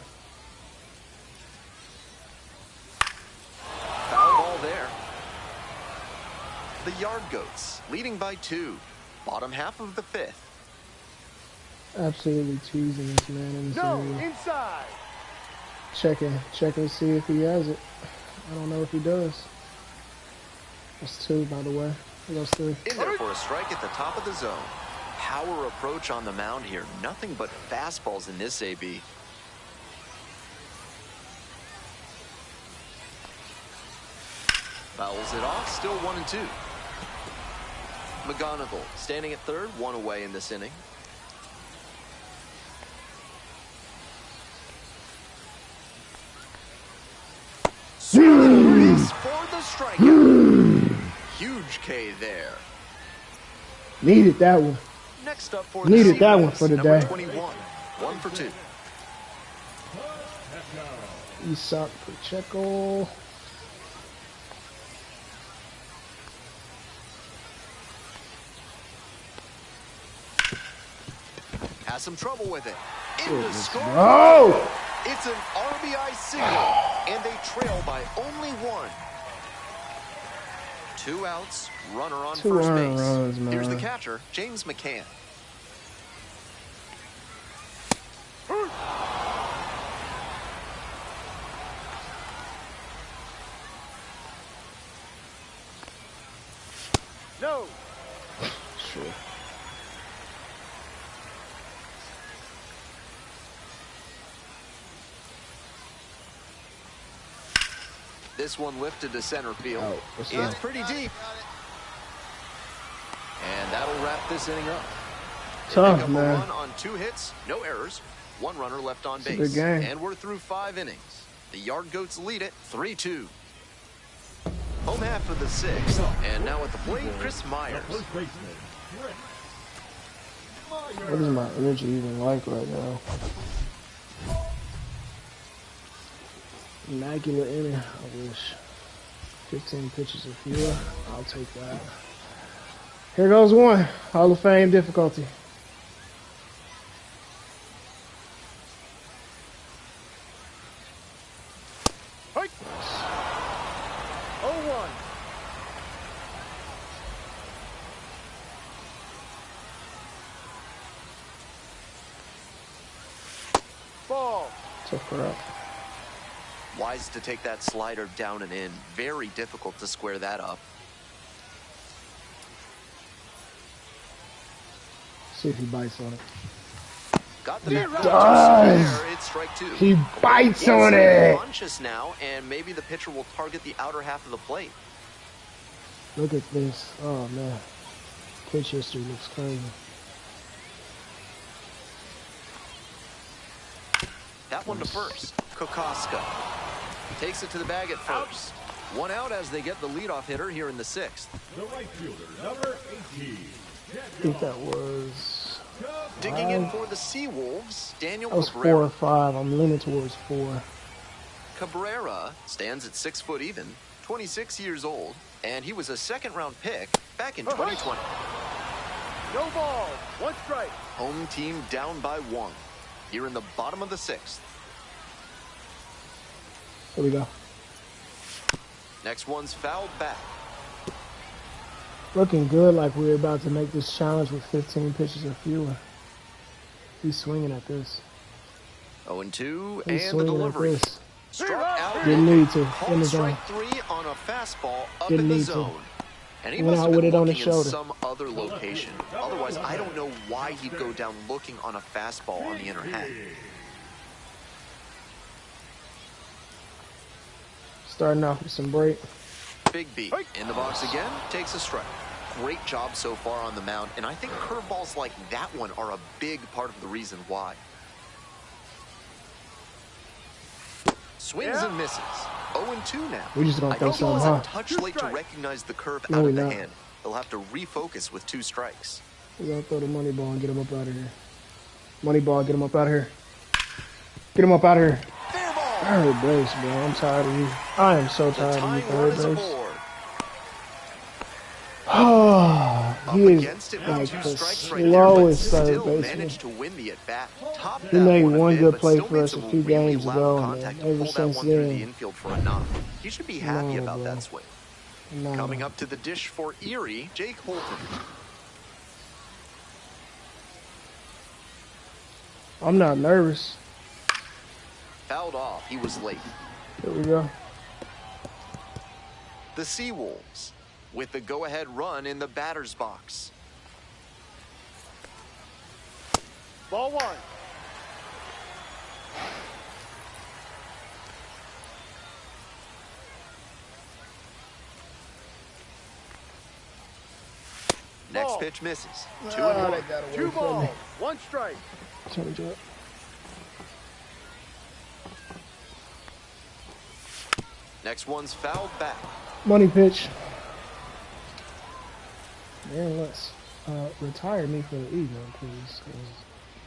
Foul ball there. The Yard Goats, leading by 2. Bottom half of the 5th. Absolutely teasing this man in this No. area. Inside. Checking to see if he has it. I don't know if he does. That's 2, by the way. Here goes 3. In there for a strike at the top of the zone. Power approach on the mound here. Nothing but fastballs in this AB. Fouls it off, still 1-2. McGonigal standing at third, 1 away in this inning. Swings for the strikeout. Huge K there. Needed that one. Next up for Needed the that one Seawolves, for the number day. 21, 1 for 2. Isak Pacheco. Has some trouble with it. In the score. Oh! It's an RBI single and they trail by only 1. 2 outs, runner on first base. Runs, here's the catcher, James McCann. No. Sure. This one lifted to center field. Oh, it's pretty deep. And that'll wrap this inning up. Tough, man. A run on 2 hits, no errors, 1 runner left on base. Good game. And we're through 5 innings. The Yard Goats lead it 3-2. Home half of the 6th, and now at the plate, Chris Myers. What is my energy even like right now? Immaculate inning, I wish. 15 pitches or fewer, I'll take that. Here goes one, Hall of Fame difficulty. Hey. 0-1. Ball. Tough crap. Wise to take that slider down and in. Very difficult to square that up. See if he bites on it. Got the He does. It's strike 2. He bites on it. Conscious now, and maybe the pitcher will target the outer half of the plate. Look at this. Oh man, pitch history looks crazy. That one to first. Kokoska takes it to the bag at first. 1 out as they get the leadoff hitter here in the 6th. The right fielder, number 18. I think that was Digging in for the Seawolves, Daniel that was Cabrera. 4 or 5. I'm leaning towards 4. Cabrera stands at 6 foot even, 26 years old, and he was a 2nd-round pick back in 2020. No ball. 1 strike. Home team down by 1 here in the bottom of the 6th. Here we go. Next one's fouled back. Looking good, like we're about to make this challenge with 15 pitches or fewer. He's swinging at this. 0-2, He's and the swinging at delivery. this. Struck out. Didn't need to. In Called the zone. strike 3 on a fastball up Didn't in the need to. zone. And he Went must out have with been it on looking his in shoulder. some other location. Otherwise, I don't know why he'd go down looking on a fastball on the inner half. Starting off with some break. Big B in the box again, takes a strike. Great job so far on the mound, and I think curveballs like that one are a big part of the reason why. Swings and misses. 0-2 now. We just gonna I throw think he something, was huh? a touch late to recognize the curve No, out we're of the not. hand. He'll have to refocus with 2 strikes. We're gonna throw the money ball and get him up out of here. Money ball, get him up out of here. Get him up out of here. Fair ball. Third base, bro. I'm tired of you. I am so The tired of you, tying run third is base. aboard. Oh, he Up is against it with like 2 the strikes right there, but slowest third still baseman. managed to win the at-bat. Topped He that made a one bit, good but play still for made us a some few really games loud ago, and contact to ever pull that since one through the then- infield for a knock. He should be happy No, about bro. that swing. No. Coming up to the dish for Erie, Jake Holton. I'm not nervous. Fouled off. He was late. Here we go. The Seawolves with the go-ahead run in the batter's box. Ball 1. Next Ball. pitch misses. 2-1. they got away 2 from ball. me. 1 strike. Change up. Next one's fouled back. Money pitch. Man, let's retire me for the ego, please. Cause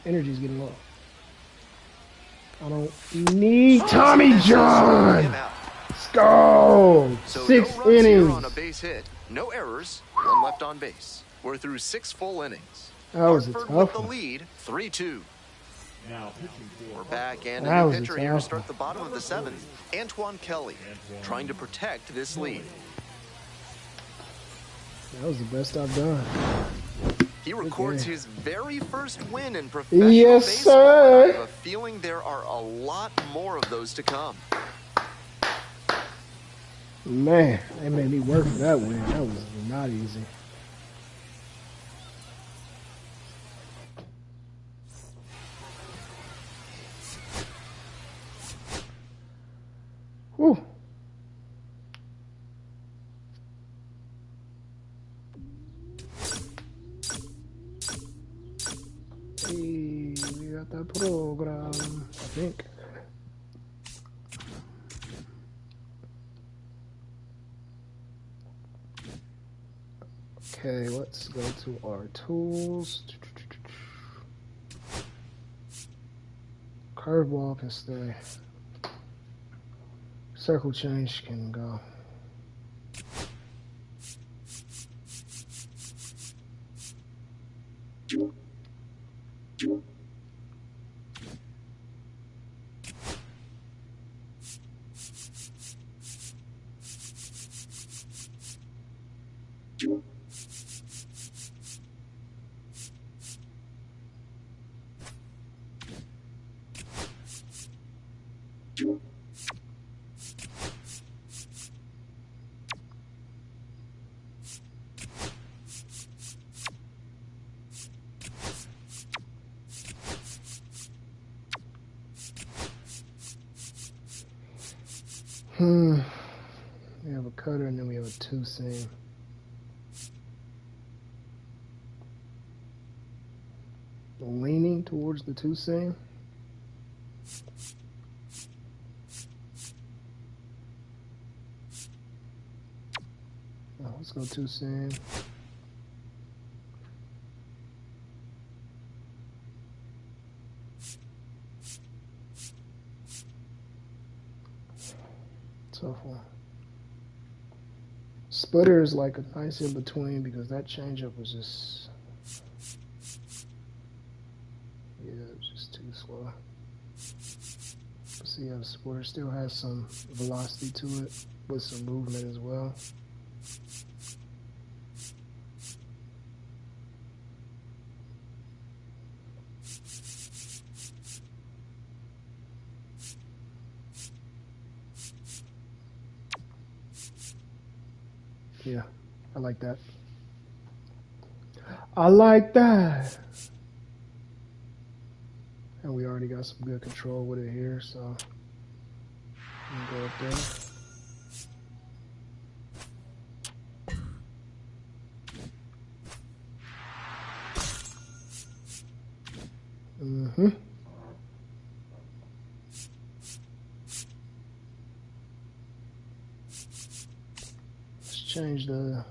energy's getting low. I don't need Tommy Him John. out. Let's go. So 6 no runs here innings. on a base hit, no errors, 1 left on base. We're through 6 full innings. That was a Hartford tough with the one. lead, 3-2. Now pitching for We're back, and That a new was a pitcher here to tough start the bottom of the seventh. Antoine Kelly, trying to protect this lead. That was the best I've done. He records his very first win in professional baseball, sir. and I have a feeling there are a lot more of those to come. Man, they made me work for that win. That was not easy. Whew. Hey, we got that program, I think. Okay, let's go to our tools. Curveball can stay. Circle change can go. We have a cutter and then we have a two seam. Leaning towards the two seam. Oh, let's go two seam. Tough one. Splitter is like a nice in between because that changeup was just, yeah, it was just too slow. But see, the splitter still has some velocity to it with some movement as well. Yeah, I like that. I like that. And we already got some good control with it here, so we'll go up there. Let's change the.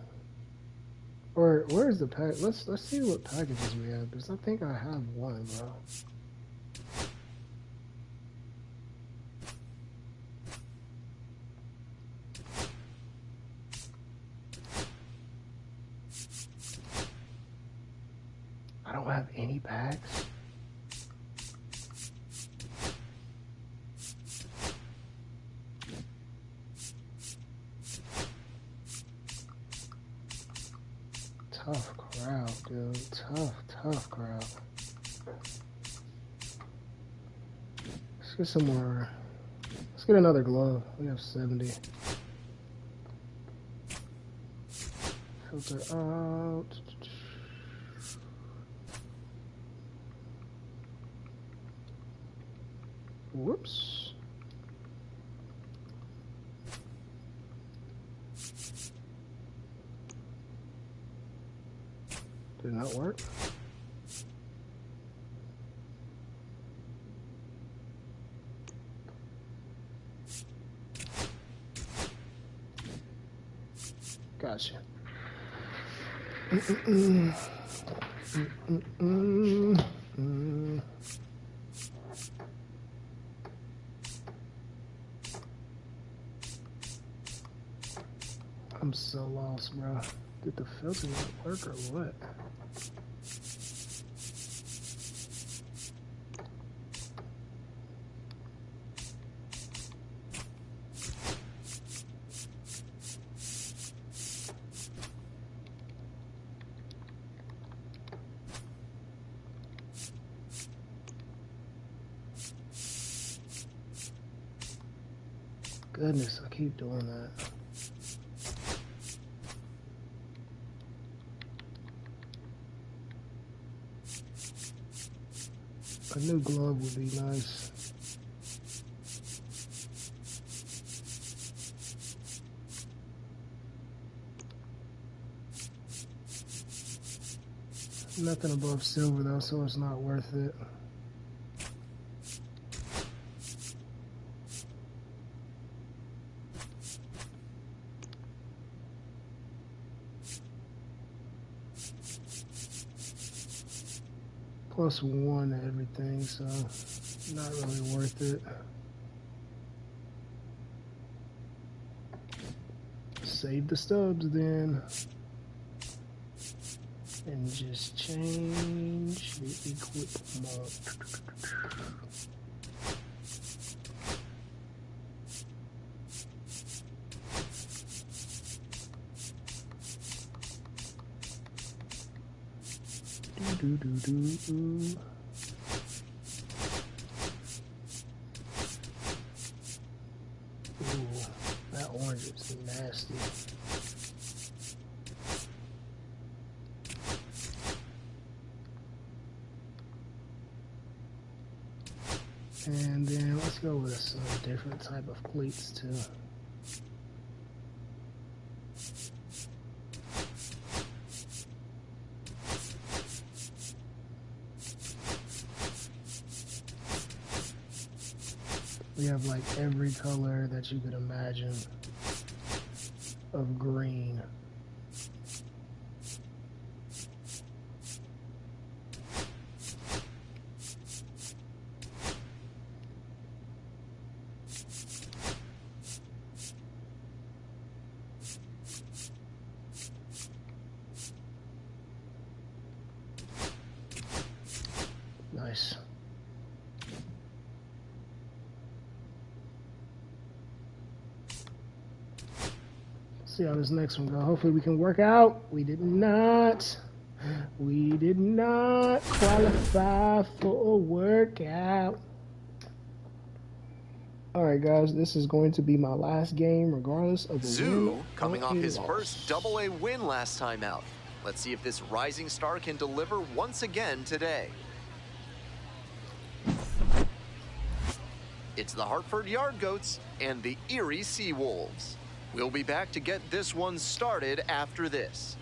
Or where's the pack? Let's see what packages we have because I think I have one, bro. I don't have any packs. Tough crowd, dude. Tough crowd. Let's get some more. Let's get another glove. We have 70. Filter out. Whoops. Did not work. Gotcha. I'm so lost, bro. Did the filter not work or what? goodness, I keep doing that. A new glove would be nice. Nothing above silver though, so it's not worth it. +1 to everything, so not really worth it. Save the stubs then. And just change the equipment. Ooh, that orange is nasty. And then let's go with some different type of cleats too. We have like every color that you could imagine of green. Nice. See how this next one go. Hopefully we can work out. We did not qualify for a workout. Alright guys, this is going to be my last game regardless of the Zoo coming off his first AA win last time out. Let's see if this rising star can deliver once again today. It's the Hartford Yard Goats and the Erie Seawolves. We'll be back to get this one started after this.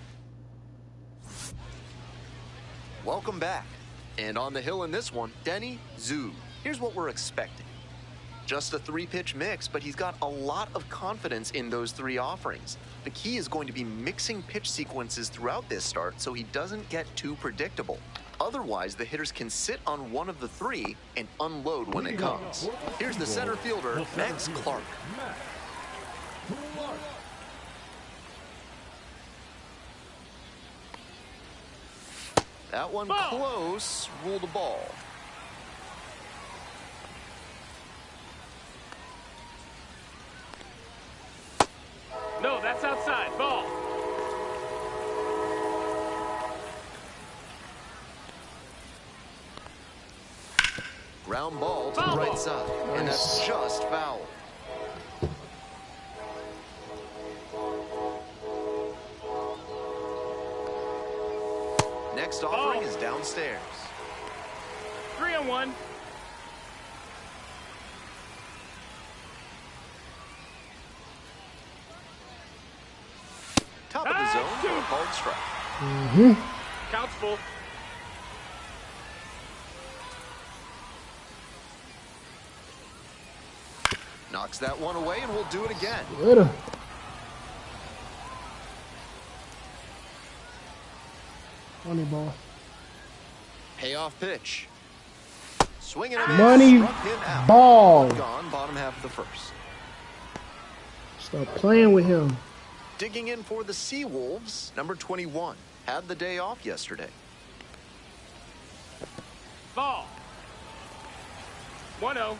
Welcome back. And on the hill in this one, Denny Zoo. Here's what we're expecting. Just a 3-pitch mix, but he's got a lot of confidence in those 3 offerings. The key is going to be mixing pitch sequences throughout this start so he doesn't get too predictable. Otherwise, the hitters can sit on one of the 3 and unload when it comes. Here's the center fielder, Max Clark. That one close, ruled a ball. No, that's outside. Ball. Ground ball to the right side, and that's just foul. Next offering is downstairs. 3-1. Top of the zone for a called strike. Count's full. Knocks that one away, and we'll do it again. Good. Money ball. Payoff pitch. Swinging and Money struck him out. ball. Gone, bottom half of the first. Start playing with him. Digging in for the Seawolves, number 21. Had the day off yesterday. Ball. 1-0.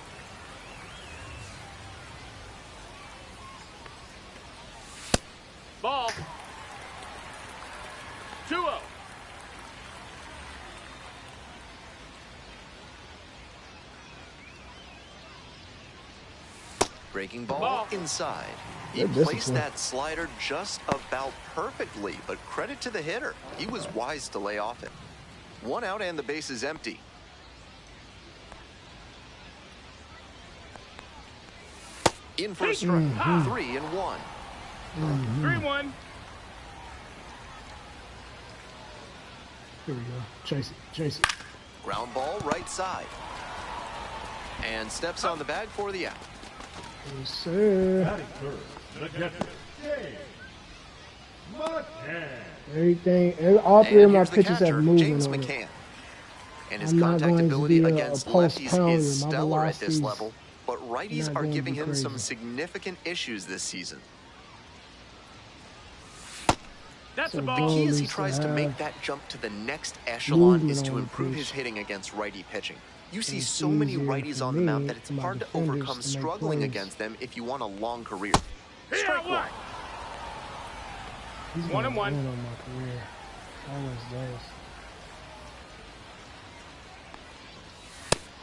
Ball. 2-0. Breaking ball inside. He placed that slider just about perfectly, but credit to the hitter. He was wise to lay off it. 1 out and the base is empty. In for a strike. 3-1. 3-1. Here we go. Chase it. Chase it. Ground ball right side. And steps on the bag for the out. Yes, sir. Batting third, the catcher, James McCann. Everything, all three of my pitches have movement James on McCann. it. And his I'm not contact going to ability be a against pulse lefties pounder. is My stellar at this velocity's level, but righties not are going to giving be him crazy. some significant issues this season. That's So a The ball. key as he needs to tries to make have that jump to the next echelon movement is to on the improve pitch. his hitting against righty pitching. You see It's so many easier righties for on the mound me, that it's for my hard to defenders overcome to make struggling plays. against them if you want a long career. Hey, Strike one. He's 1-1. gonna win on my career. Almost does.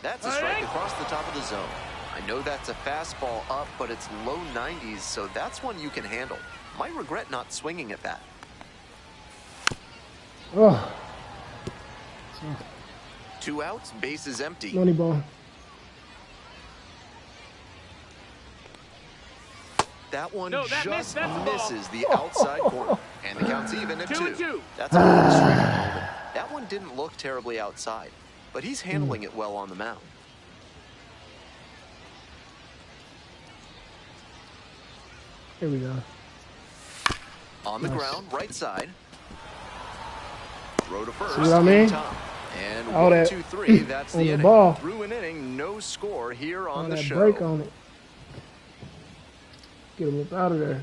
That's a strike across the top of the zone. I know that's a fastball up, but it's low 90s, so that's one you can handle. Might regret not swinging at that. Oh. 2 outs, base is empty. Money ball. That one No, that just that's a ball. misses the outside corner. And the count's even at 2. 2-2. That's a frustrating moment. That one didn't look terribly outside, but he's handling it well on the mound. Here we go. On the ground, right side. Throw to first. See what I mean? in time. And All 1, that 2, 3, that's on the the inning. ball. Through an inning, no score here on All the that show. break on it. Get him up out of there.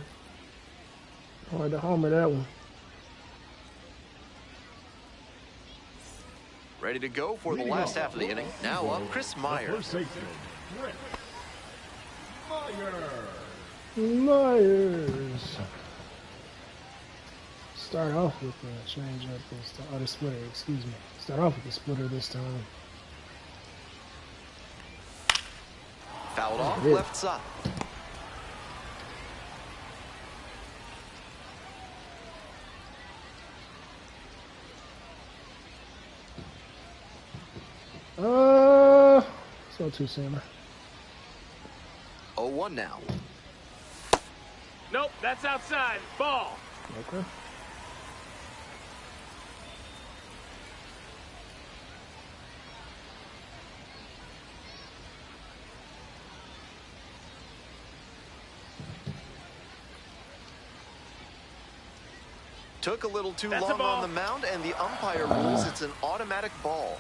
Hard to homer that one. Ready to go for the last half of the inning. Now up, Chris The Myers. first baseman, Chris Myers. Myers. Start off with the change up this time. Oh, the splitter, excuse me. Start off with the splitter this time. Fouled off Yeah. left side. It's not too soon. 0-1 now. Nope, that's outside. Ball. Okay. Took a little too That's a long ball. on the mound, and the umpire rules it's an automatic ball.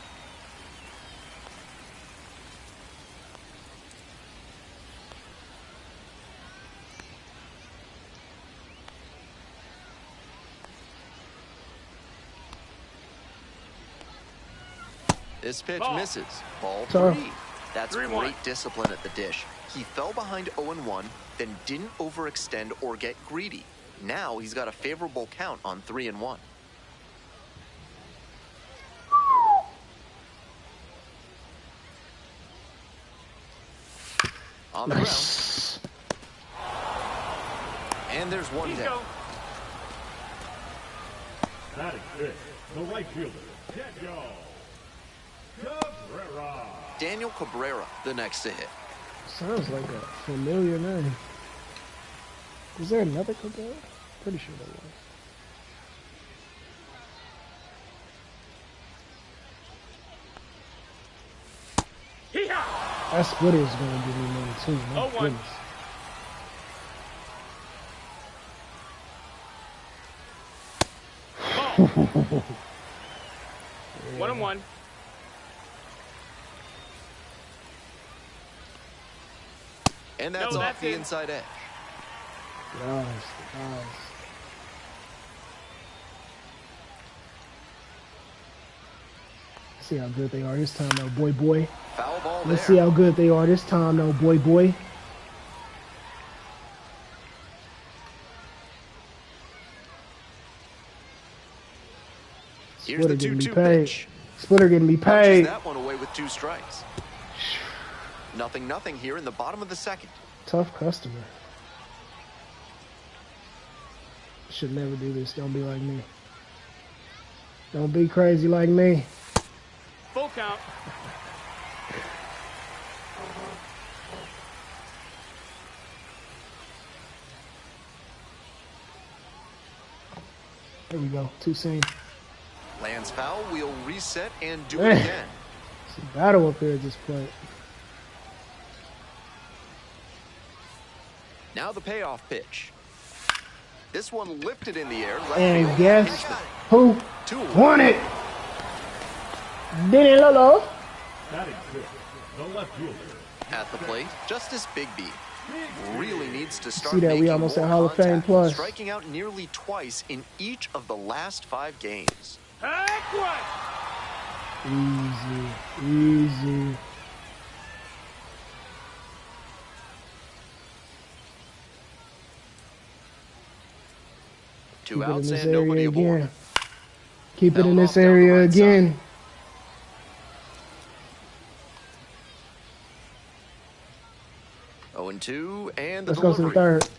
This pitch Ball. misses. Ball Tough. 3. That's 3-1. great discipline at the dish. He fell behind 0-1, then didn't overextend or get greedy. Now he's got a favorable count on 3-1. On the Nice. ground. And there's one He's down. go. Batting fifth, the right fielder, Daniel Cabrera. Daniel Cabrera, the next to hit. Sounds like a familiar name. Was there another Cabrera? Pretty sure there was. Hee-haw! That splitter is going to give me money too. My 0-1. goodness. Ball. 1-1. And that's No, off that's the in. inside edge. Nice. See how good they are this time, though, boy. Foul ball Let's see there. how good they are this time, though, boy. Here's Splitter the getting me 2-2 paid. pitch. Splitter getting me Punches paid. that one away with 2 strikes. 0-0 here in the bottom of the second. Tough customer. Should never do this. Don't be like me. Don't be crazy like me. Full count. There we go. Too soon. Lands foul. We'll reset and do it again. It's a battle up here at this point. Now the payoff pitch. This one lifted in the air. Left And field. guess who 2-1. won it? Denny Lolo. Batting fifth, the left fielder. At the plate, Justice Bigby really needs to start See that we making almost more at Hall of Fame contact, plus. striking out nearly twice in each of the last 5 games. Heck right. Easy. Easy. Two Keep it in outs this and nobody area aboard. again. Keep it in Held this off down the area right again. side. 0-2, and the Let's go to the delivery. third.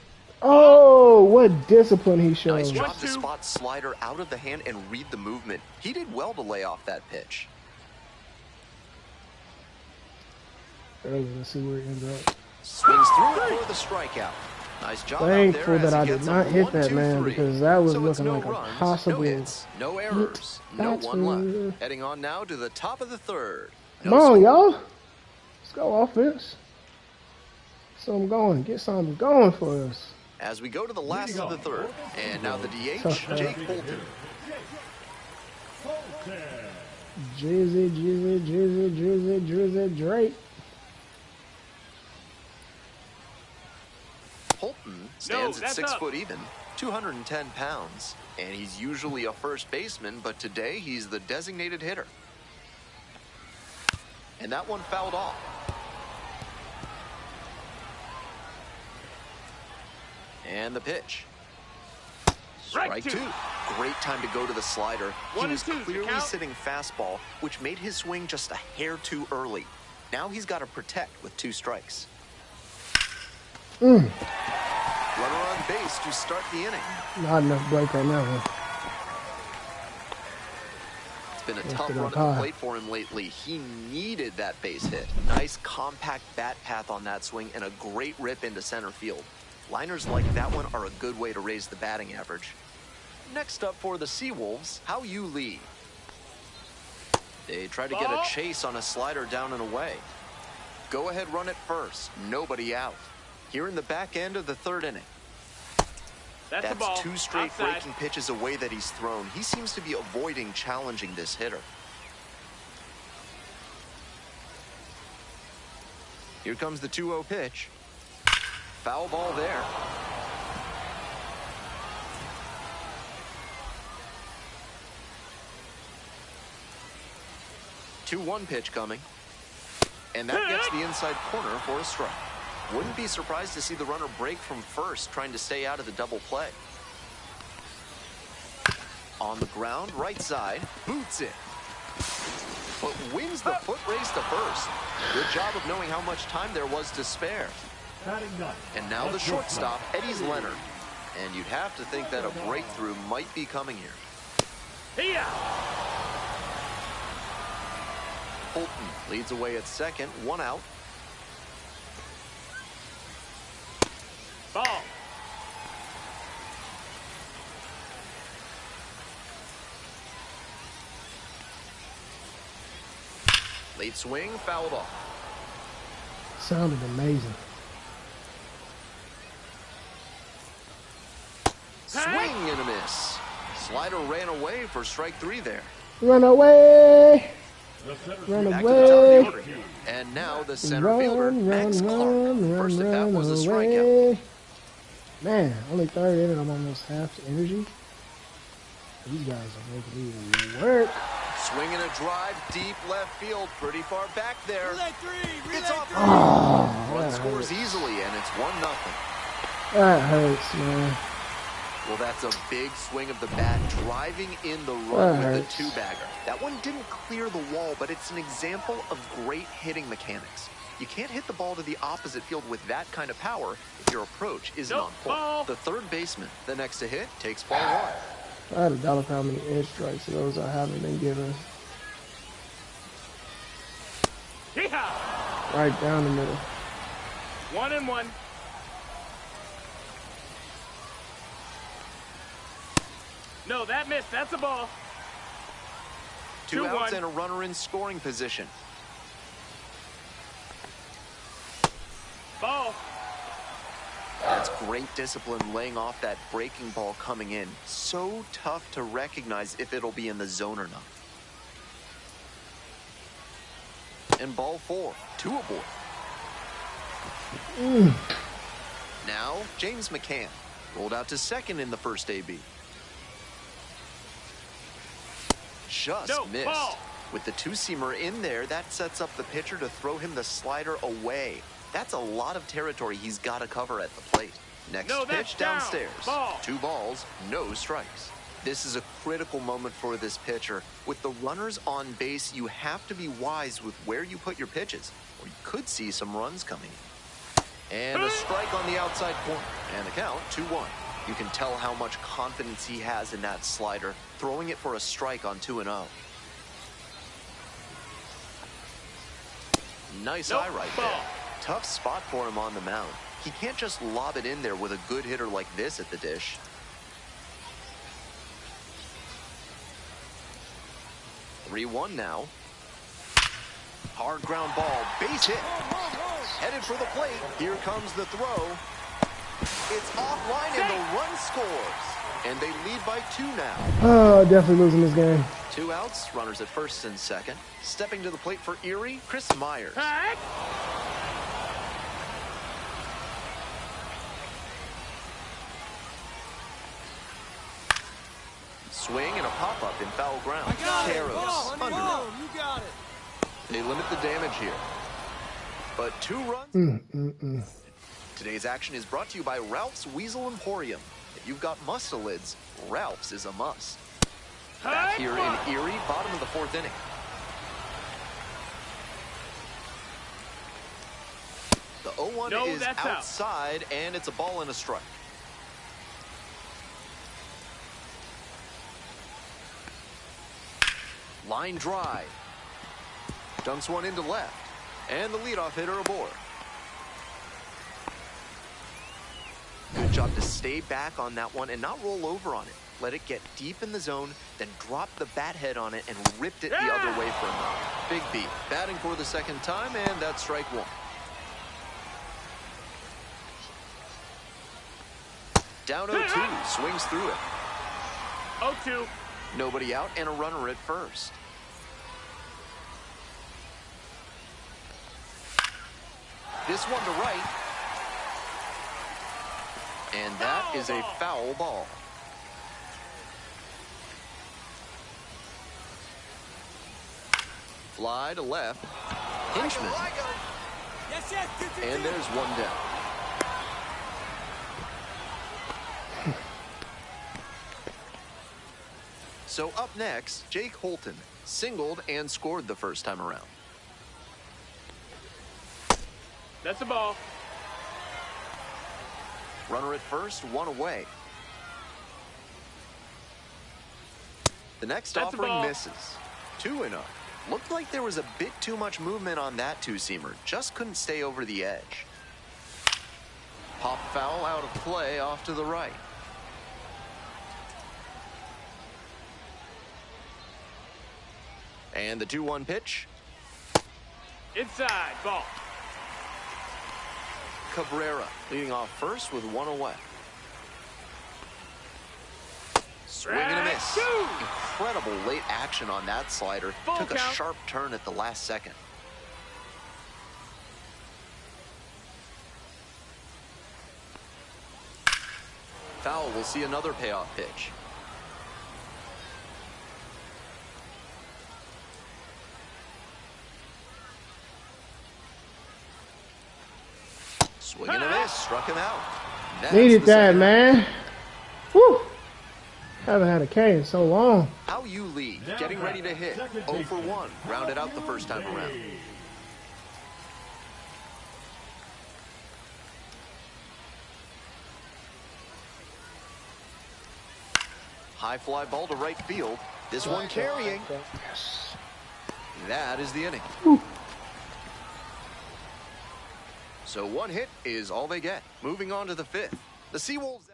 Oh, what discipline he showed. Nice job to spot slider out of the hand and read the movement. He did well to lay off that pitch. Early, let's see where it ends up. Swings through it for the strikeout. Nice job Thankful out there that I as he did gets not him hit 1, that, 2, man, 3. because that was So it's looking no like a runs, possible no hits, no errors, no That's one left. weird. Heading on now to the top of the third. Come on, y'all. Let's go offense. Something going. Get something going for us. As we go to the last of the third, and now the DH, Tough guy. Jake Bolton. Drizzy, Drake. Holton stands at that's 6 up. foot even, 210 pounds, and he's usually a first baseman, but today he's the designated hitter. And that one fouled off. And the pitch. Strike 2. Great time to go to the slider. He 1 was and 2, clearly count. sitting fastball, which made his swing just a hair too early. Now he's got to protect with 2 strikes. Runner on base to start the inning. Not enough break on that one. It's been a Left tough it run up at the high. plate for him lately. He needed that base hit. Nice compact bat path on that swing and a great rip into center field. Liners like that one are a good way to raise the batting average. Next up for the Seawolves, How You Lee. They try to get a chase on a slider down and away. Go ahead, run it first. Nobody out. Here in the back end of the third inning. That's the ball. 2 straight Outside. breaking pitches away that he's thrown. He seems to be avoiding challenging this hitter. Here comes the 2-0 pitch. Foul ball there. Two 2-1 pitch coming. And that gets the inside corner for a strike. Wouldn't be surprised to see the runner break from first, trying to stay out of the double play. On the ground, right side, boots it. But wins the foot race to first. Good job of knowing how much time there was to spare. And now the shortstop, Eddie's Leonard. And you'd have to think that a breakthrough might be coming here. Holton leads away at second, 1 out. Ball. Late swing, fouled off. Sounded amazing. Swing and a miss. Slider ran away for strike 3 there. Run away. Run Back to the top of the away. order here. And now the center Run, fielder, Max Clark. First at bat was a strikeout. away. Man, only third inning, I'm almost half the energy. These guys are making me work. Swing and a drive, deep left field, pretty far back there. It's off. Oh, Run that scores hurts. easily, and it's 1-0. That hurts, man. Well, that's a big swing of the bat, driving in the That run with hurts. the 2-bagger. That one didn't clear the wall, but it's an example of great hitting mechanics. You can't hit the ball to the opposite field with that kind of power if your approach isn't on point. The third baseman, the next to hit, takes ball 1. I had $1 for how many edge strikes of those I haven't been given. Right down the middle. 1-1. No, that missed. That's a ball. 2 outs and a runner in scoring position. Ball. That's great discipline laying off that breaking ball coming in. So tough to recognize if it'll be in the zone or not. And ball 4, 2 aboard. Now, James McCann rolled out to second in the first AB. Just missed. Ball. With the two-seamer in there, that sets up the pitcher to throw him the slider away. That's a lot of territory he's got to cover at the plate. Next pitch downstairs. 2 balls, no strikes. This is a critical moment for this pitcher. With the runners on base, you have to be wise with where you put your pitches, or you could see some runs coming in. And a strike on the outside corner. And the count, 2-1. You can tell how much confidence he has in that slider, throwing it for a strike on 2-0. Nice eye right there. Tough spot for him on the mound. He can't just lob it in there with a good hitter like this at the dish. (3-1) now. Hard ground ball, base hit. Headed for the plate. Here comes the throw. It's offline and the run scores. And they lead by 2 now. Oh, definitely losing this game. 2 outs, runners at first and second. Stepping to the plate for Erie, Chris Myers. Swing and a pop-up in foul ground. Carrows under. You got it. They limit the damage here. But 2 runs. Today's action is brought to you by Ralph's Weasel Emporium. If you've got mustelids, Ralph's is a must. Back here in Erie, bottom of the 4th inning. The 0-1 is outside, and it's a ball and a strike. Line drive. Dunks one into left. And the leadoff hitter aboard. Good job to stay back on that one and not roll over on it. Let it get deep in the zone, then drop the bat head on it and ripped it the other way for a knock. Big beat. Batting for the second time, and that's strike 1. Down 0-2, swings through it. 0-2. Nobody out and a runner at first. This one to right. And that is a foul ball. Fly to left. Hinchman. And there's one down. So up next, Jake Holton singled and scored the first time around. That's a ball. Runner at first, 1 away. The next offering misses. 2-0. Looked like there was a bit too much movement on that two-seamer. Just couldn't stay over the edge. Pop foul out of play off to the right. And the 2-1 pitch. Inside, ball. Cabrera leading off first with 1 away. Swing and a miss. Incredible late action on that slider. Took a sharp turn at the last second. Foul will see another payoff pitch. Swing and a miss, struck him out. Needed that, man. Woo! Haven't had a K in so long. How you lead, getting ready to hit. 0 for 1, rounded out the first time around. high fly ball to right field. This one carrying. Yes. That is the inning. Whew. So one hit is all they get. Moving on to the fifth. The Seawolves.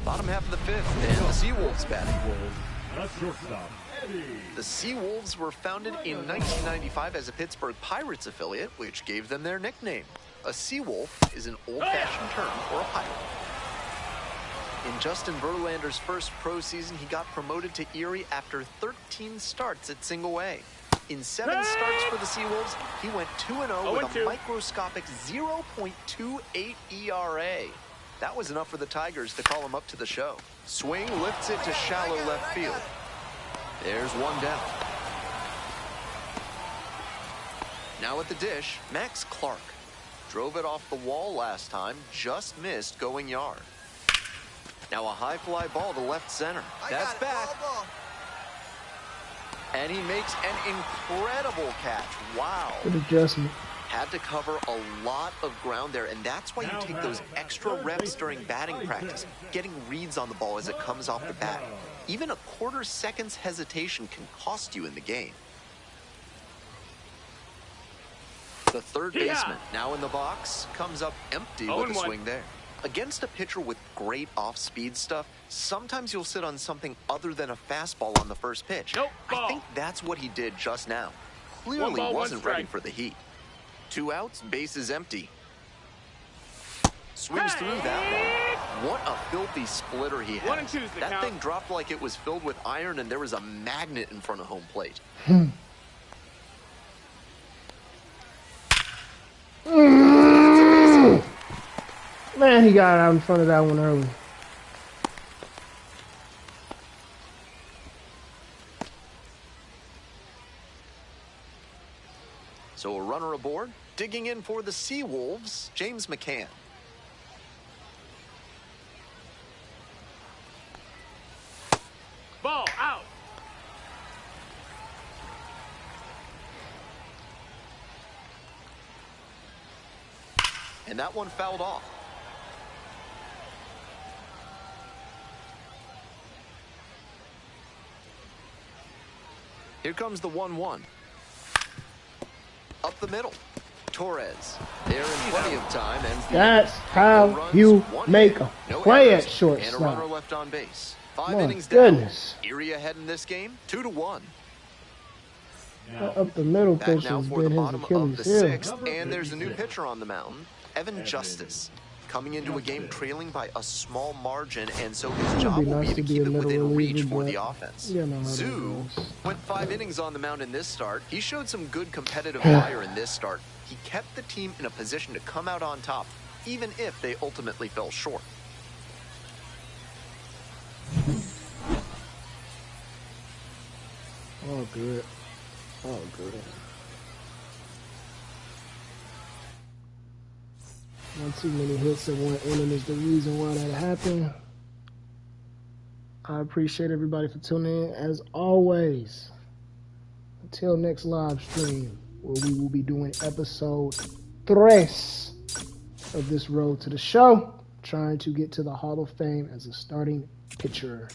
Bottom half of the fifth, and the Seawolves batting. The Seawolves were founded in 1995 as a Pittsburgh Pirates affiliate, which gave them their nickname. A Seawolf is an old-fashioned term for a pirate. In Justin Verlander's first pro season, he got promoted to Erie after 13 starts at Single A. In 7 starts for the Seawolves, he went 2-0 with a microscopic 0.28 ERA. That was enough for the Tigers to call him up to the show. Swing lifts it to shallow left field. There's one down. Now at the dish, Max Clark. Drove it off the wall last time, just missed going yard. Now a high fly ball to left center. That's back. And he makes an incredible catch. Wow. Good adjustment. Had to cover a lot of ground there, and that's why you take those extra reps during batting practice, getting reads on the ball as it comes off the bat. Even a quarter second's hesitation can cost you in the game. The third baseman, now in the box, comes up empty with a swing there. Against a pitcher with great off-speed stuff, sometimes you'll sit on something other than a fastball on the first pitch. I think that's what he did just now. Clearly wasn't ready for the heat. 2 outs, bases empty. Swings through that one. What a filthy splitter he has. That thing dropped like it was filled with iron and there was a magnet in front of home plate. Man, he got out in front of that one early. So a runner aboard, digging in for the Seawolves, James McCann. Ball out. And that one fouled off. Here comes the 1-1. Up the middle. Torres. They're in plenty of time. And that's how you make a play at shortstop. And a runner left on base. 5 innings down. Erie ahead in this game, 2-1. Up the middle pitch has been his Achilles heel. 6th, and there's a new pitcher on the mound, Evan Justice. Coming into a game trailing by a small margin, and so his job will be to keep it within reach for the offense. Zoo went 5 innings on the mound in this start. He showed some good competitive fire in this start. He kept the team in a position to come out on top, even if they ultimately fell short. Oh, good. Oh, good. Not too many hits in one inning is the reason why that happened. I appreciate everybody for tuning in. As always, until next live stream, where we will be doing episode 3 of this road to the show, trying to get to the Hall of Fame as a starting pitcher.